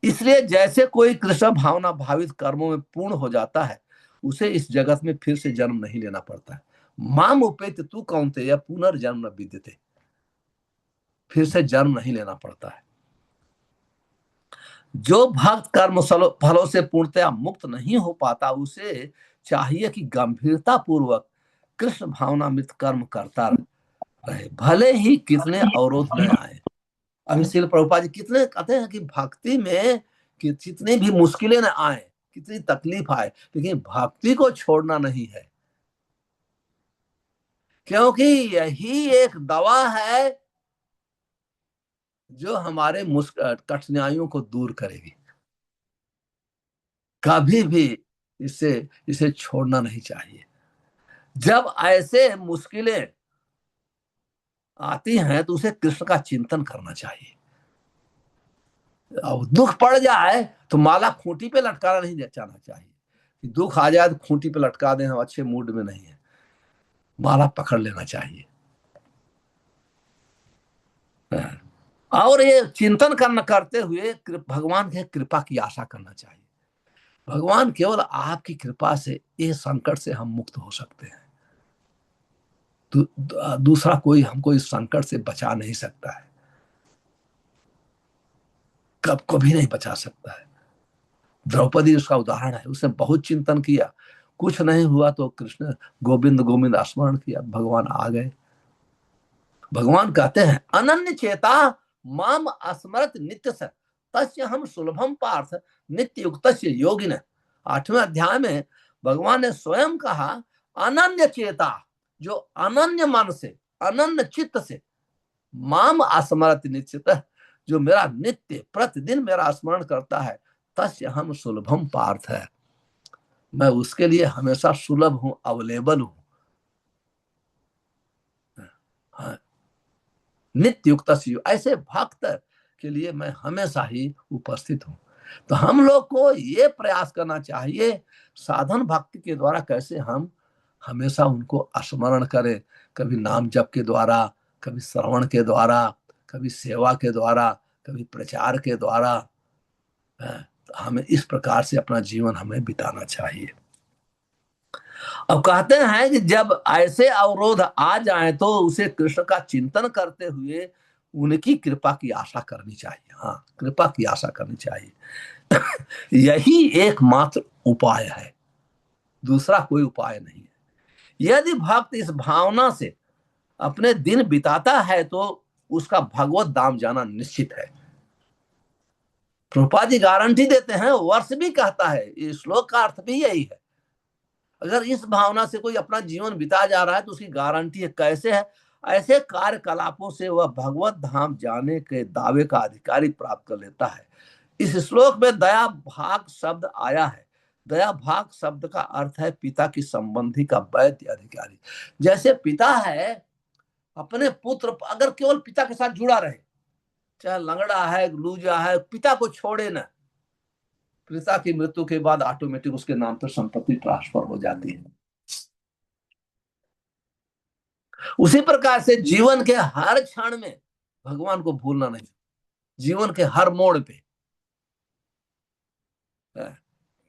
इसलिए जैसे कोई कृष्ण भावना भावित कर्मों में पूर्ण हो जाता है, उसे इस जगत में फिर से जन्म नहीं लेना पड़ता है। माम उपेत तू कौनते या पुनर्जन्म न विद्यते, फिर से जन्म नहीं लेना पड़ता है। जो भक्त कर्म फलों से पूर्णतया मुक्त नहीं हो पाता, उसे चाहिए कि गंभीरता पूर्वक कृष्ण भावनामृत कर्म करता रहे, भले ही कितने अवरोध न आए। अभी श्रील प्रभुपाद जी कितने कहते हैं कि भक्ति में कि जितनी भी मुश्किलें न आए, कितनी तकलीफ आए, लेकिन भक्ति को छोड़ना नहीं है, क्योंकि यही एक दवा है जो हमारे कठिनाइयों को दूर करेगी। कभी भी इसे इसे छोड़ना नहीं चाहिए। जब ऐसे मुश्किलें आती हैं तो उसे कृष्ण का चिंतन करना चाहिए। अब दुख पड़ जाए तो माला खूंटी पे लटकाना नहीं जाना चाहिए कि दुख आ जाए तो खूंटी पे लटका दें, हम अच्छे मूड में नहीं है, माला पकड़ लेना चाहिए। और ये चिंतन करते हुए भगवान के कृपा की आशा करना चाहिए। भगवान केवल आपकी कृपा से ये संकट से हम मुक्त हो सकते हैं। दूसरा कोई हमको इस संकट से बचा नहीं सकता है, कभी नहीं बचा सकता है। द्रौपदी उसका उदाहरण है, उसने बहुत चिंतन किया, कुछ नहीं हुआ तो कृष्ण गोविंद गोविंद स्मरण किया, भगवान आ गए। भगवान कहते हैं अनन्य चेता माम स्मरत नित्य से तस्य हम सुलभम पार्थ नित्य युक्त योगिन। 8वें अध्याय में भगवान ने स्वयं कहा अनन्य चेता, जो अनन्य मन से, अनन्य चित्त से, माम स्मरत नित्य, जो मेरा नित्य प्रतिदिन मेरा स्मरण करता है, तस्य हम सुलभम पार्थ है, मैं उसके लिए हमेशा सुलभ हूं, अवेलेबल हूं। हाँ, नित्य युक्त ऐसे भक्त के लिए मैं हमेशा ही उपस्थित हूं। तो हम लोग को ये प्रयास करना चाहिए साधन भक्ति के द्वारा कैसे हम हमेशा उनको स्मरण करें, कभी नाम जप के द्वारा, कभी श्रवण के द्वारा, कभी सेवा के द्वारा, कभी प्रचार के द्वारा। तो हमें इस प्रकार से अपना जीवन हमें बिताना चाहिए। अब कहते हैं कि जब ऐसे अवरोध आ जाए तो उसे कृष्ण का चिंतन करते हुए उनकी कृपा की आशा करनी चाहिए। हाँ, कृपा की आशा करनी चाहिए। यही एकमात्र उपाय है, दूसरा कोई उपाय नहीं है। यदि भक्त इस भावना से अपने दिन बिताता है तो उसका भगवत धाम जाना निश्चित है। प्रभुपाद जी गारंटी देते हैं, वर्ष भी कहता है, इस श्लोक का अर्थ भी यही है। अगर इस भावना से कोई अपना जीवन बिता जा रहा है तो उसकी गारंटी है, कैसे है, ऐसे कार्यकलापों से वह भगवत धाम जाने के दावे का अधिकारी प्राप्त कर लेता है। इस श्लोक में दया भाग शब्द आया है। दया भाग शब्द का अर्थ है पिता की संबंधी का वैध अधिकारी। जैसे पिता है, अपने पुत्र अगर केवल पिता के साथ जुड़ा रहे, चाहे लंगड़ा है, लूजा है, पिता को छोड़े ना, पिता की मृत्यु के बाद ऑटोमेटिक उसके नाम पर संपत्ति ट्रांसफर हो जाती है। उसी प्रकार से जीवन के हर क्षण में भगवान को भूलना नहीं, जीवन के हर मोड़ पे।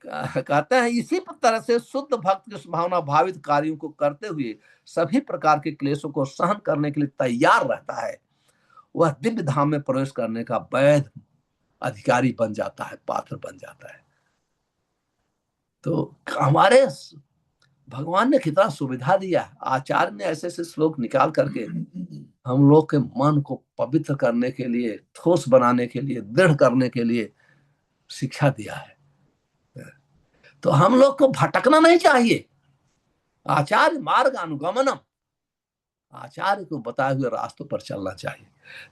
कहते हैं इसी तरह से शुद्ध भक्त की भावना भावित कार्यों को करते हुए सभी प्रकार के क्लेशों को सहन करने के लिए तैयार रहता है, वह दिव्य धाम में प्रवेश करने का वैध अधिकारी बन जाता है, पात्र बन जाता है। तो हमारे भगवान ने कितना सुविधा दिया है। आचार्य ने ऐसे ऐसे श्लोक निकाल करके हम लोग के मन को पवित्र करने के लिए, ठोस बनाने के लिए, दृढ़ करने के लिए शिक्षा दिया है। तो हम लोग को भटकना नहीं चाहिए। आचार्य मार्ग अनुगमनम, आचार्य को बताए हुए रास्तों पर चलना चाहिए।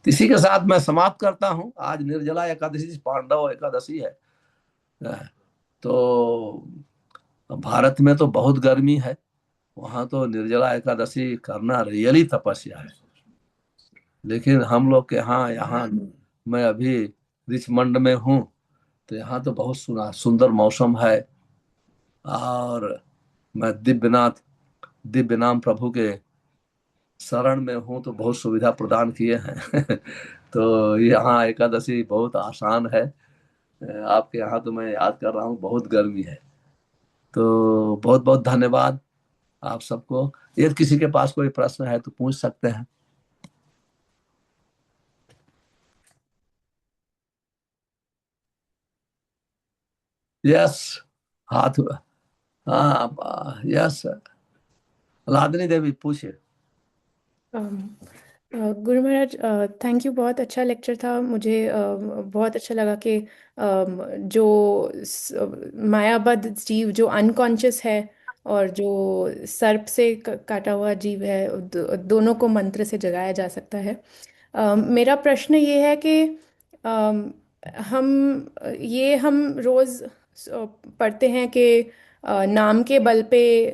तो इसी के साथ मैं समाप्त करता हूं। आज निर्जला एकादशी, पांडव एकादशी है। तो भारत में तो बहुत गर्मी है, वहां तो निर्जला एकादशी करना रियली तपस्या है। लेकिन हम लोग के यहाँ मैं अभी रिचमंड में हूँ, तो यहाँ तो बहुत सुंदर मौसम है। और मैं दिव्य नाम प्रभु के शरण में हूँ, तो बहुत सुविधा प्रदान किए हैं। तो यहाँ एकादशी बहुत आसान है। आपके यहाँ तो मैं याद कर रहा हूँ बहुत गर्मी है। तो बहुत बहुत धन्यवाद आप सबको। यदि किसी के पास कोई प्रश्न है तो पूछ सकते हैं। यस, हाथ, हाँ, यस, लादनी देवी पूछिए। Guru Maharaj, thank you. बहुत अच्छा लेक्चर था। मुझे बहुत अच्छा लगा कि जो मायाबद्ध जीव जो अनकॉन्शियस है और जो सर्प से काटा हुआ जीव है, दोनों को मंत्र से जगाया जा सकता है। मेरा प्रश्न ये है कि अम, हम रोज़ पढ़ते हैं कि नाम के बल पे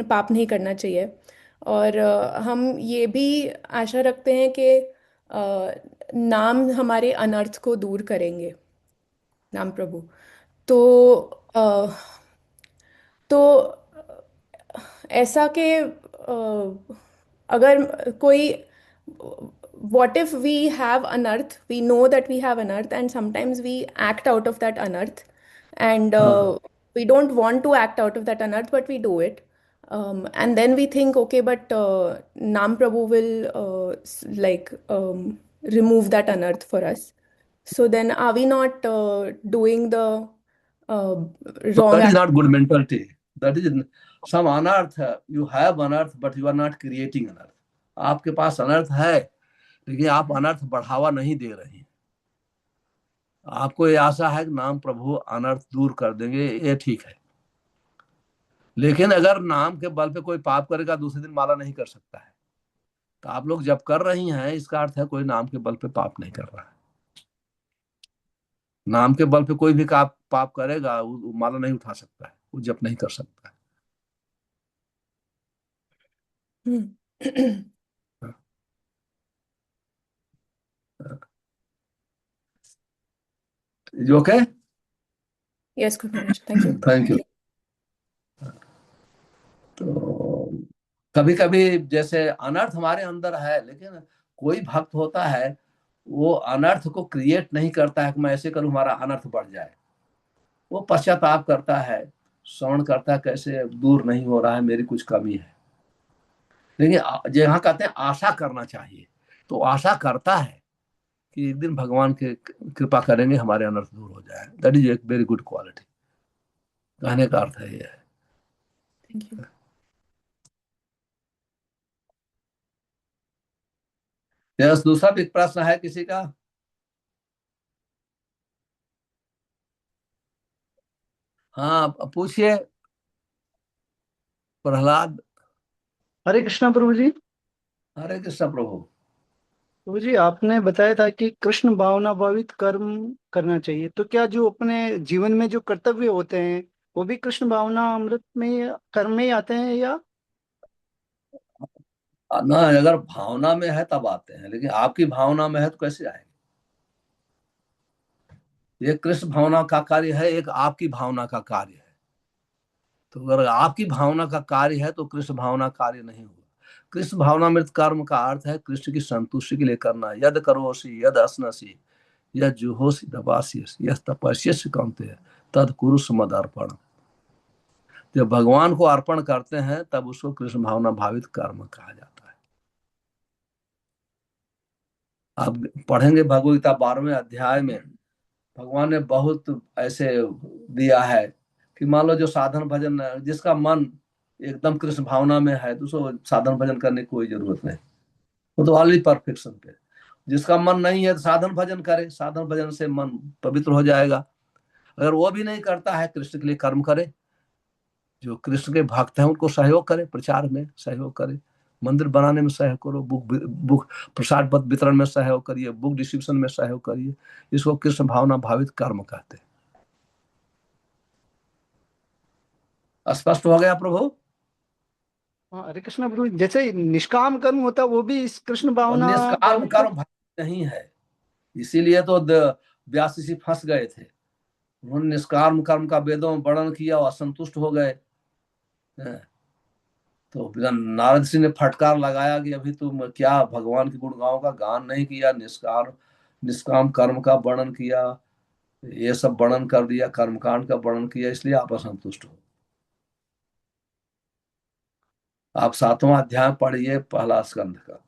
पाप नहीं करना चाहिए, और हम ये भी आशा रखते हैं कि नाम हमारे अनर्थ को दूर करेंगे, नाम प्रभु। तो अ, तो ऐसा कि अगर कोई, what if we have unearth, we know that we have unearth, and sometimes we act out of that unearth, and हाँ, we don't want to act out of that unearth, but we do it. And then we think, okay, but Nam Prabhu will remove that unearth for us. So then are we not doing the uh, so wrong that is act? not good mentality. That is some unearth, you have unearth but you are not creating unearth. आपके पास अनर्थ है, लेकिन आप अनर्थ बढ़ावा नहीं दे रहे हैं। आपको ये आशा है कि नाम प्रभु अनर्थ दूर कर देंगे, ये ठीक है। लेकिन अगर नाम के बल पे कोई पाप करेगा, दूसरे दिन माला नहीं कर सकता है। तो आप लोग जब कर रही हैं, इसका अर्थ है कोई नाम के बल पे पाप नहीं कर रहा है। नाम के बल पे कोई भी पाप करेगा, वो माला नहीं उठा सकता है, वो जप नहीं कर सकता Hmm. है। Okay, Yes, Guru Maharaj. Thank you. Thank you. तो कभी कभी जैसे अनर्थ हमारे अंदर है, लेकिन कोई भक्त होता है वो अनर्थ को क्रिएट नहीं करता है कि मैं ऐसे करूं हमारा अनर्थ बढ़ जाए। वो पश्चाताप करता है, श्रवण करता है कैसे दूर नहीं हो रहा है, मेरी कुछ कमी है। लेकिन जहाँ कहते हैं आशा करना चाहिए, तो आशा करता है कि एक दिन भगवान के कृपा करेंगे, हमारे अनर्थ दूर हो जाए। दैट इज एक वेरी गुड क्वालिटी। कहने का अर्थ है ये। Thank you. यस, दूसरा भी प्रश्न है किसी का? हाँ, पूछिए प्रहलाद। हरे कृष्णा प्रभु जी। हरे कृष्ण प्रभु। प्रभु जी, आपने बताया था कि कृष्ण भावना भावित कर्म करना चाहिए, तो क्या जो अपने जीवन में जो कर्तव्य होते हैं वो भी कृष्ण भावना अमृत में कर्म में ही आते हैं या? ना, अगर भावना में है तब आते हैं, लेकिन आपकी भावना में है तो कैसे आएंगे? एक कृष्ण भावना का कार्य है, एक आपकी भावना का कार्य है। तो अगर आपकी भावना का कार्य है तो कृष्ण भावना कार्य नहीं होगा। कृष्ण भावनामृत कर्म का अर्थ है कृष्ण की संतुष्टि के लिए करना। यद करोसि यद असनसि यद जुहोसि दबास्यसि यद तपस्यसि कांते तद कुरुष मदर्पण। जब भगवान को अर्पण करते हैं तब उसको कृष्ण भावना भावित कर्म कहा जाता है। आप पढ़ेंगे भगवद गीता 12वें अध्याय में भगवान ने बहुत ऐसे दिया है कि मान लो जो साधन भजन, जिसका मन एकदम कृष्ण भावना में है तो उसको साधन भजन करने की कोई जरूरत नहीं, वो तो ऑलरेडी परफेक्शन पे। जिसका मन नहीं है तो साधन भजन करे, साधन भजन से मन पवित्र हो जाएगा। अगर वो भी नहीं करता है, कृष्ण के लिए कर्म करे। जो कृष्ण के भक्त हैं उनको सहयोग करे, प्रचार में सहयोग करे, मंदिर बनाने में सहयोग करो, बुक बुक प्रसाद पत्र वितरण में सहयोग करिए, बुक डिस्ट्रीब्यूशन में सहयोग करिए। इसको कृष्ण भावना भावित कर्म कहते हैं। स्पष्ट हो गया प्रभु? हाँ, हरे कृष्ण प्रभु, जैसे निष्काम कर्म होता है वो भी इस कृष्ण और भावना निष्काम भावित कर्म भावित नहीं है, इसीलिए तो व्यास जी फंस गए थे। उन्होंने निष्काम कर्म का वेदों में वर्णन किया और असंतुष्ट हो गए। तो नारद सिंह ने फटकार लगाया कि अभी तुम क्या भगवान के गुणगानों का गान नहीं किया, निष्काम कर्म का वर्णन किया, ये सब वर्णन कर दिया, कर्मकांड का वर्णन किया, इसलिए आप असंतुष्ट हो। आप 7वां अध्याय पढ़िए, पहला स्कंध का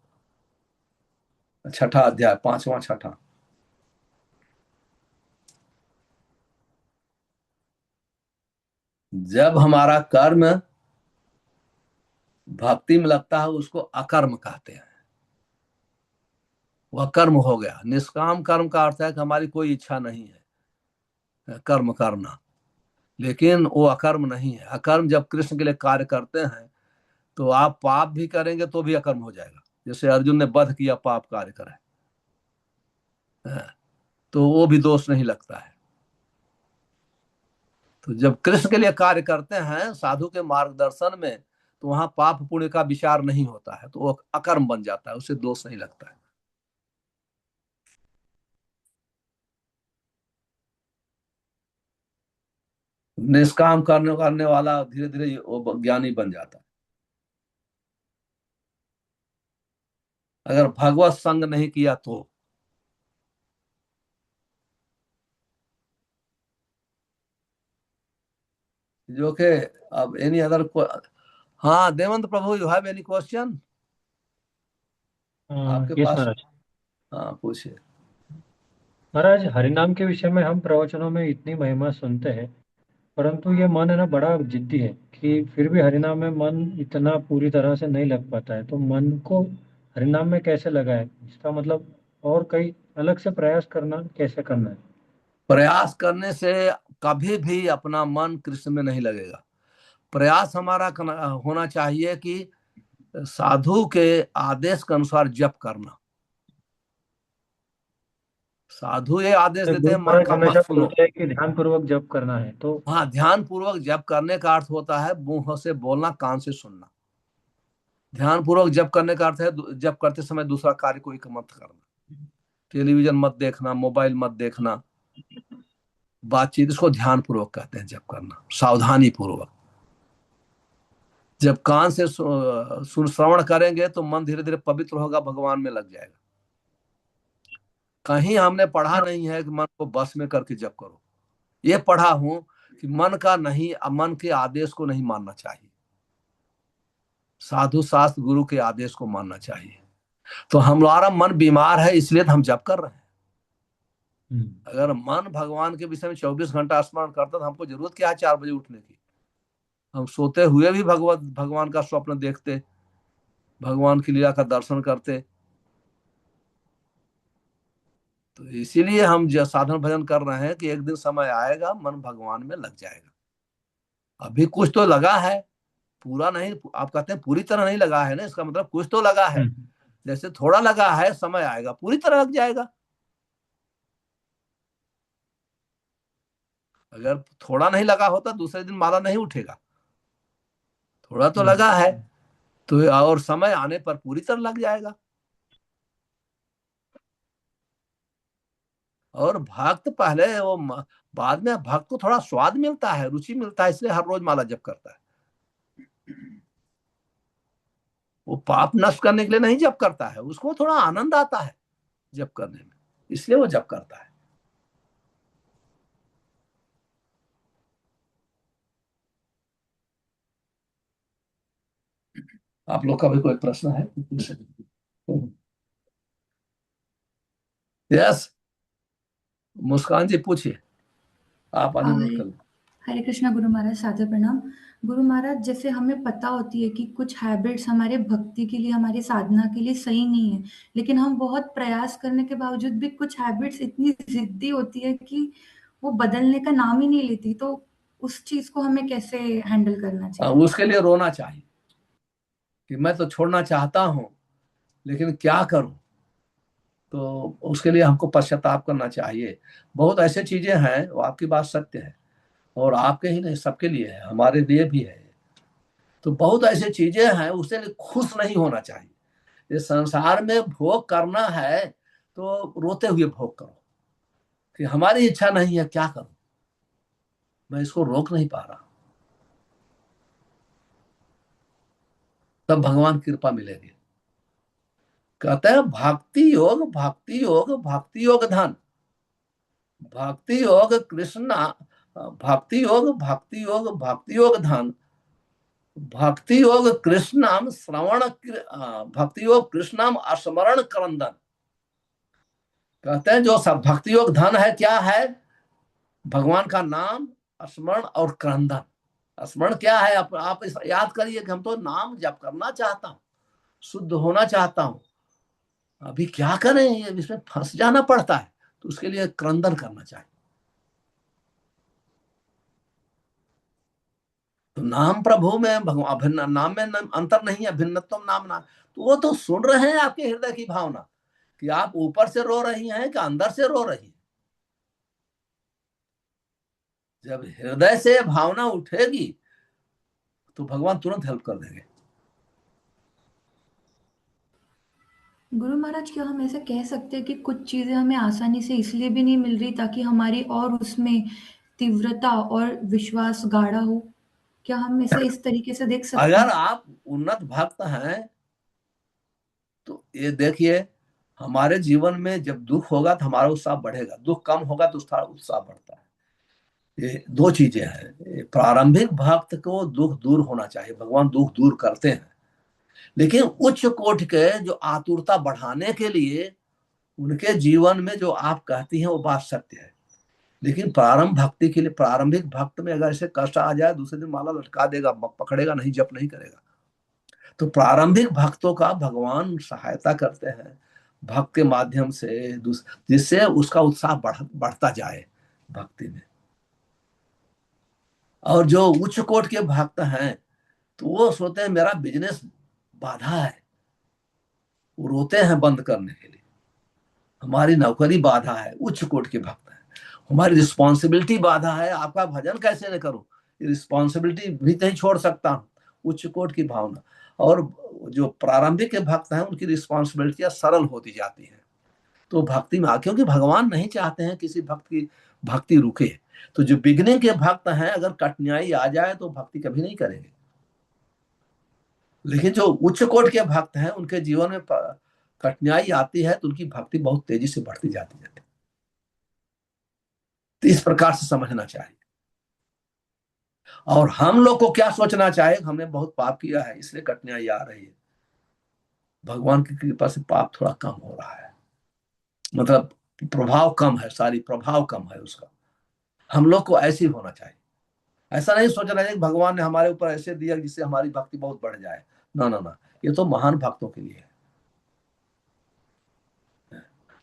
6ठा अध्याय, 5वां 6ठा। जब हमारा कर्म भक्ति में लगता है उसको अकर्म कहते हैं। वह कर्म हो गया। निष्काम कर्म का अर्थ है कि हमारी कोई इच्छा नहीं है कर्म करना, लेकिन वो अकर्म नहीं है। अकर्म जब कृष्ण के लिए कार्य करते हैं तो आप पाप भी करेंगे तो भी अकर्म हो जाएगा। जैसे अर्जुन ने वध किया, पाप कार्य करे, तो वो भी दोष नहीं लगता है। तो जब कृष्ण के लिए कार्य करते हैं साधु के मार्गदर्शन में, तो वहां पाप पुण्य का विचार नहीं होता है, तो वो अकर्म बन जाता है, उससे दोष नहीं लगता है। निष्काम करने वाला धीरे धीरे वो ज्ञानी बन जाता है। अगर भगवत संग नहीं किया तो। जो कि अब एनी अदर को, हाँ देवंत प्रभु, यू हैव एनी क्वेश्चन? आपके यस पास? महाराज। हाँ पूछिए। महाराज, हरिनाम के विषय में हम प्रवचनों में इतनी महिमा सुनते हैं, परंतु ये मन है ना बड़ा जिद्दी है कि फिर भी हरिनाम में मन इतना पूरी तरह से नहीं लग पाता है। तो मन को हरिनाम में कैसे लगाए, इसका मतलब और कई अलग से प्रयास करना कैसे करना है? प्रयास करने से कभी भी अपना मन कृष्ण में नहीं लगेगा। प्रयास हमारा होना चाहिए कि साधु के आदेश के अनुसार जप करना। साधु ये आदेश देते गुरु हैं मन महाराज का मत हमेशा सुनो। बोलते हैं कि ध्यान पूर्वक जप करना है, तो हाँ, ध्यान पूर्वक जप करने का अर्थ होता है मुंह से बोलना, कान से सुनना। ध्यान पूर्वक जप करने का अर्थ है जप करते समय दूसरा कार्य कोई मत करना, टेलीविजन मत देखना, मोबाइल मत देखना, बातचीत, इसको ध्यान पूर्वक कहते हैं जप करना, सावधानी पूर्वक। जब कान से सुन श्रवण करेंगे तो मन धीरे धीरे पवित्र होगा, भगवान में लग जाएगा। कहीं हमने पढ़ा नहीं है कि मन को बस में करके जप करो। ये पढ़ा हूं कि मन का नहीं, मन के आदेश को नहीं मानना चाहिए, साधु शास्त्र गुरु के आदेश को मानना चाहिए। तो हमारा मन बीमार है इसलिए तो हम जप कर रहे हैं। अगर मन भगवान के विषय में 24 घंटा स्मरण करता तो हमको जरूरत क्या है 4 बजे उठने की? हम सोते हुए भी भगवान का स्वप्न देखते, भगवान की लीला का दर्शन करते। तो इसीलिए हम जो साधन भजन कर रहे हैं कि एक दिन समय आएगा मन भगवान में लग जाएगा। अभी कुछ तो लगा है, पूरा नहीं। आप कहते हैं पूरी तरह नहीं लगा है ना, इसका मतलब कुछ तो लगा है। जैसे थोड़ा लगा है, समय आएगा पूरी तरह लग जाएगा। अगर थोड़ा नहीं लगा होता दूसरे दिन माला नहीं उठेगा। थोड़ा तो लगा है, तो और समय आने पर पूरी तरह लग जाएगा। और भक्त पहले वो बाद में भक्त को थोड़ा स्वाद मिलता है, रुचि मिलता है, इसलिए हर रोज माला जप करता है। वो पाप नष्ट करने के लिए नहीं जप करता है, उसको थोड़ा आनंद आता है जप करने में, इसलिए वो जप करता है। आप लोग का भी कोई प्रश्न है? यस, मुस्कान जी पूछिए, आप अनम्यूट कर लो। हरे कृष्णा गुरु महाराज, सादर प्रणाम। गुरु महाराज, जैसे हमें पता होती है कि कुछ हैबिट्स हमारे भक्ति के लिए, हमारी साधना के लिए सही नहीं है, लेकिन हम बहुत प्रयास करने के बावजूद भी कुछ हैबिट्स इतनी जिद्दी होती है कि वो बदलने का नाम ही नहीं लेती, तो उस चीज को हमें कैसे हैंडल करना चाहिए? उसके लिए रोना चाहिए कि मैं तो छोड़ना चाहता हूं लेकिन क्या करूं। तो उसके लिए हमको पश्चाताप करना चाहिए। बहुत ऐसे चीजें हैं, वो आपकी बात सत्य है, और आपके ही नहीं सबके लिए है, हमारे लिए भी है। तो बहुत ऐसे चीजें हैं, उसके लिए खुश नहीं होना चाहिए। ये संसार में भोग करना है तो रोते हुए भोग करो कि हमारी इच्छा नहीं है, क्या करूं, मैं इसको रोक नहीं पा रहा। तब भगवान कृपा मिलेगी। कहते हैं भक्ति योग, भक्ति योग, भक्ति योग धन, भक्ति योग कृष्णा, भक्ति योग, भक्ति योग, भक्ति योग धन, भक्ति योग कृष्णाम श्रवण, भक्ति योग कृष्णाम स्मरण क्रंदन। कहते हैं जो सब भक्ति योग धन है, क्या है? भगवान का नाम, स्मरण और क्रंदन। स्मरण क्या है? आप याद करिए कि हम तो नाम जप करना चाहता हूं, शुद्ध होना चाहता हूं, अभी क्या करें, इसमें फंस जाना पड़ता है, तो उसके लिए क्रंदन करना चाहिए। तो नाम प्रभु में भगवान, अभिन्न नाम में अंतर नहीं है, भिन्नत्व नाम ना। तो वो तो सुन रहे हैं आपके हृदय की भावना, कि आप ऊपर से रो रही हैं कि अंदर से रो रही हैं। जब हृदय से भावना उठेगी तो भगवान तुरंत हेल्प कर देंगे। गुरु महाराज, क्या हम ऐसे कह सकते हैं कि कुछ चीजें हमें आसानी से इसलिए भी नहीं मिल रही ताकि हमारी और उसमें तीव्रता और विश्वास गाढ़ा हो? क्या हम इसे इस तरीके से देख सकते अगर हैं? आप उन्नत भक्त हैं तो ये देखिए, हमारे जीवन में जब दुख होगा तो हमारा उत्साह बढ़ेगा, दुख कम होगा तो उसका उत्साह बढ़ता है। ये दो चीजें हैं। प्रारंभिक भक्त को दुख दूर होना चाहिए, भगवान दुख दूर करते हैं, लेकिन उच्च कोटि के जो आतुरता बढ़ाने के लिए उनके जीवन में जो आप कहती हैं वो बात सत्य है। लेकिन प्रारंभ भक्ति के लिए, प्रारंभिक भक्त में अगर ऐसे कष्ट आ जाए, दूसरे दिन माला लटका देगा, पकड़ेगा नहीं, जप नहीं करेगा। तो प्रारंभिक भक्तों का भगवान सहायता करते हैं भक्त के माध्यम से, जिससे उसका उत्साह बढ़ता जाए भक्ति में। और जो उच्च कोट के भक्त हैं तो वो सोचते हैं मेरा बिजनेस बाधा है, वो रोते हैं बंद करने के लिए, हमारी नौकरी बाधा है। उच्च कोट के भक्त हैं, हमारी रिस्पॉन्सिबिलिटी बाधा है, आपका भजन कैसे न करूं, रिस्पॉन्सिबिलिटी भी नहीं छोड़ सकता हूं। उच्च कोट की भावना। और जो प्रारंभिक के भक्त हैं उनकी रिस्पॉन्सिबिलिटियां सरल होती जाती हैं, तो भक्ति में क्योंकि भगवान नहीं चाहते हैं किसी भक्त की भक्ति रुके। तो जो बिगनिंग के भक्त हैं, अगर कठिनाई आ जाए तो भक्ति कभी नहीं करेंगे। लेकिन जो उच्च कोट के भक्त हैं उनके जीवन में कठिनाई आती है तो उनकी भक्ति बहुत तेजी से बढ़ती जाती है। तो इस प्रकार से समझना चाहिए। और हम लोग को क्या सोचना चाहिए, हमने बहुत पाप किया है इसलिए कठिनाई आ रही है। भगवान की कृपा से पाप थोड़ा कम हो रहा है, मतलब प्रभाव कम है, सारी प्रभाव कम है उसका। हम लोग को ऐसे ही होना चाहिए। ऐसा नहीं सोचना चाहिए कि भगवान ने हमारे ऊपर ऐसे दिया जिससे हमारी भक्ति बहुत बढ़ जाए। ना ना ना, ये तो महान भक्तों के लिए है।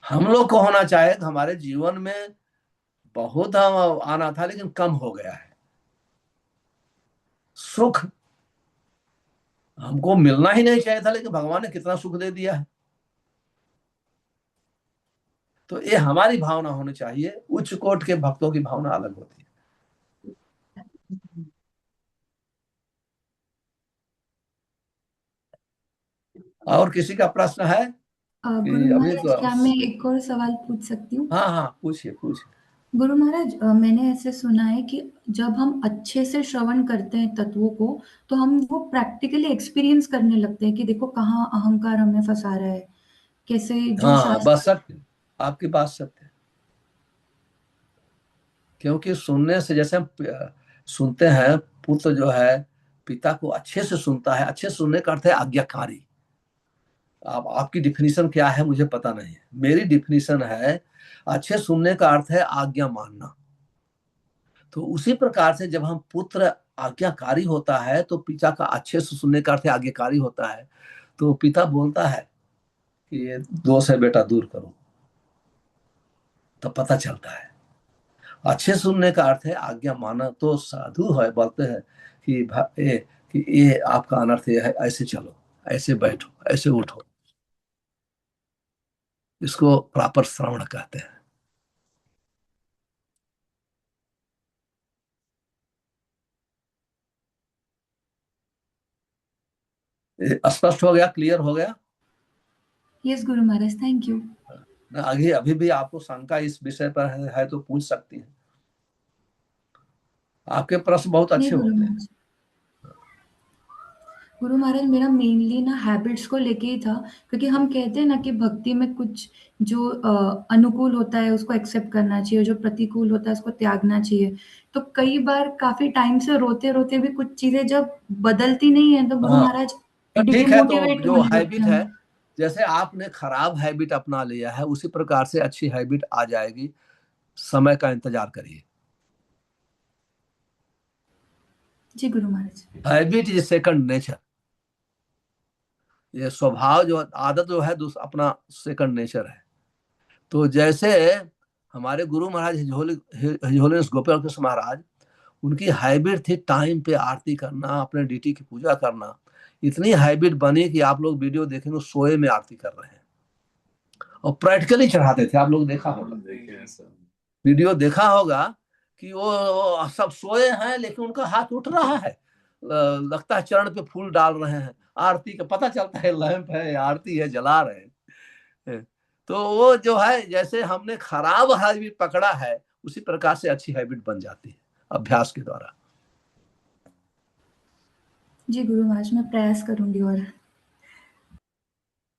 हम लोग को होना चाहिए कि हमारे जीवन में बहुत आना था लेकिन कम हो गया है। सुख हमको मिलना ही नहीं चाहिए था, लेकिन भगवान ने कितना सुख दे दिया है। तो ये हमारी भावना होनी चाहिए। उच्च कोट के भक्तों की भावना अलग होती है। और किसी का प्रश्न है? गुरु कि अभी महाराज, क्या मैं एक और सवाल पूछ सकती हूँ? हाँ हाँ, पूछिए पूछिए। गुरु महाराज, मैंने ऐसे सुना है कि जब हम अच्छे से श्रवण करते हैं तत्वों को, तो हम वो प्रैक्टिकली एक्सपीरियंस करने लगते हैं कि देखो कहाँ अहंकार हमें फंसा रहा है, कैसे जो हाँ, बस शास्त्र। सत्य, आपकी बात सत्य है। क्योंकि सुनने से, जैसे हम सुनते हैं, पुत्र जो है पिता को अच्छे से सुनता है। अच्छे से सुनने का अर्थ है आज्ञाकारी। आपकी डिफिनीशन क्या है मुझे पता नहीं है, मेरी डिफिनीशन है अच्छे सुनने का अर्थ है आज्ञा मानना। तो उसी प्रकार से जब हम पुत्र आज्ञाकारी होता है तो पिता का अच्छे से सुनने का अर्थ है आज्ञाकारी होता है। तो पिता बोलता है कि ये दोष है बेटा, दूर करो, तब पता चलता है। अच्छे सुनने का अर्थ है आज्ञा माना। तो साधु है बोलते हैं कि कि ये आपका अनर्थ ये है, ऐसे चलो, ऐसे बैठो, ऐसे उठो। इसको प्रॉपर श्रवण कहते हैं। स्पष्ट हो गया? क्लियर हो गया? Yes Guru Maharaj, thank you. आगे अभी भी आपको शंका इस विषय पर है तो पूछ सकती हैं। आपके प्रश्न बहुत नहीं अच्छे गुरु होते हैं। महाराज, गुरु महाराज मेरा मेनली ना हैबिट्स को लेके ही था, क्योंकि हम कहते हैं ना कि भक्ति में कुछ जो अनुकूल होता है उसको एक्सेप्ट करना चाहिए, जो प्रतिकूल होता है उसको त्यागना चाहिए। तो कई बार काफी टाइम से रोते रोते भी कुछ चीजें जब बदलती नहीं है तो गुरु हाँ, महाराज तो ठीक है। तो डिमोटिवेट जो होने लगते हैबिट हैं है, हम। जैसे आपने खराब हैबिट अपना लिया है, उसी प्रकार से अच्छी हैबिट आ जाएगी। समय का इंतजार करिए। जी गुरु महाराज। Habit is second nature. ये स्वभाव जो आदत जो है अपना सेकंड नेचर है। तो जैसे हमारे गुरु महाराज हिजोले गोपाल कृष्ण महाराज, उनकी हैबिट थी टाइम पे आरती करना, अपने ड्यूटी की पूजा करना। इतनी हैबिट बनी कि आप लोग वीडियो देखेंगे सोए में आरती कर रहे हैं, और प्रैक्टिकली चढ़ाते थे। आप लोग देखा होगा, वीडियो देखा होगा कि वो सब सोए हैं लेकिन उनका हाथ उठ रहा है, लगता है चरण पे फूल डाल रहे हैं। आरती का पता चलता है लैंप है, आरती है, जला रहे हैं। तो वो जो है, जैसे हमने खराब हैबिट पकड़ा है, उसी प्रकार से अच्छी हैबिट बन जाती है अभ्यास के द्वारा। जी गुरु महाराज, मैं प्रयास करूंगी। और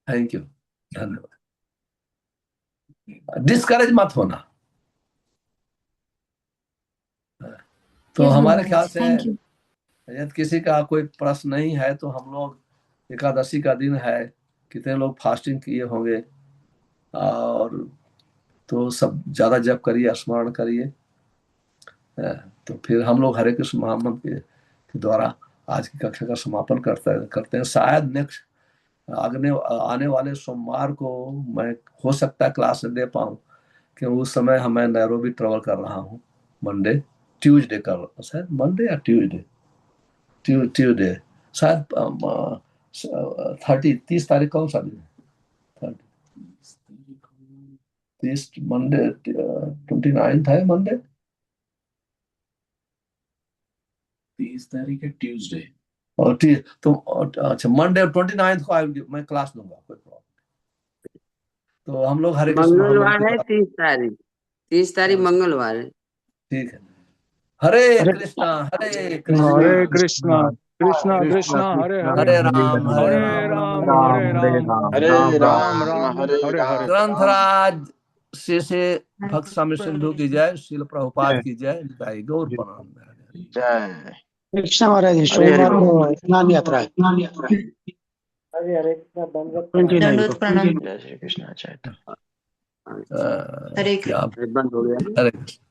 थैंक यू, धन्यवाद। डिस्करेज मत होना। तो यस गुरु हमारे ख्याल महाराज, से थैंक यू। यदि किसी का कोई प्रश्न नहीं है तो हम लोग, एकादशी का दिन है, कितने लोग फास्टिंग किए होंगे, और तो सब ज्यादा जप करिए, स्मरण करिए। तो फिर हम लोग हरे कृष्ण महामंत्र के द्वारा आज की कक्षा का समापन करते हैं। शायद नेक्स्ट आने वाले सोमवार को मैं हो सकता है क्लास दे पाऊँ, क्योंकि उस समय मैं नैरोबी ट्रेवल कर रहा हूँ। मंडे ट्यूसडे कर, शायद मंडे या ट्यूसडे, ट्यूसडे शायद। 30 कौन सा दिन है? 30 मंडे, 29 है मंडे। 30 तारीख है ट्यूसडे। और तो अच्छा, मंडे 29 को मैं क्लास दूंगा, कोई प्रॉब्लम। तो हम लोग हरे कृष्ण महामंत्र मंगलवार के है द्वारा। 30 तारीख। 30 तारीख मंगलवार है। ठीक है। हरे हरे कृष्णा, हरे कृष्णा, हरे कृष्णा कृष्णा कृष्ण कृष्णा हरे हरे हरे राम, हरे हरे राम, राम राम हरे राम हरे राम राम राम हरे हरे हरे। राम। ग्रंथराज से भक्त स्वामी सिंधु की जय, शिल प्रभुपाद की जय, निताई गौर प्रणाम। जय कृष्णा महाराज, हरे सोमवार बोल। को स्नान यात्रा है। हरे हरे 29 दंडोत को। प्रणाम। जय श्री कृष्ण। जय अरे क्या बंद हो गया। हरे कृष्ण।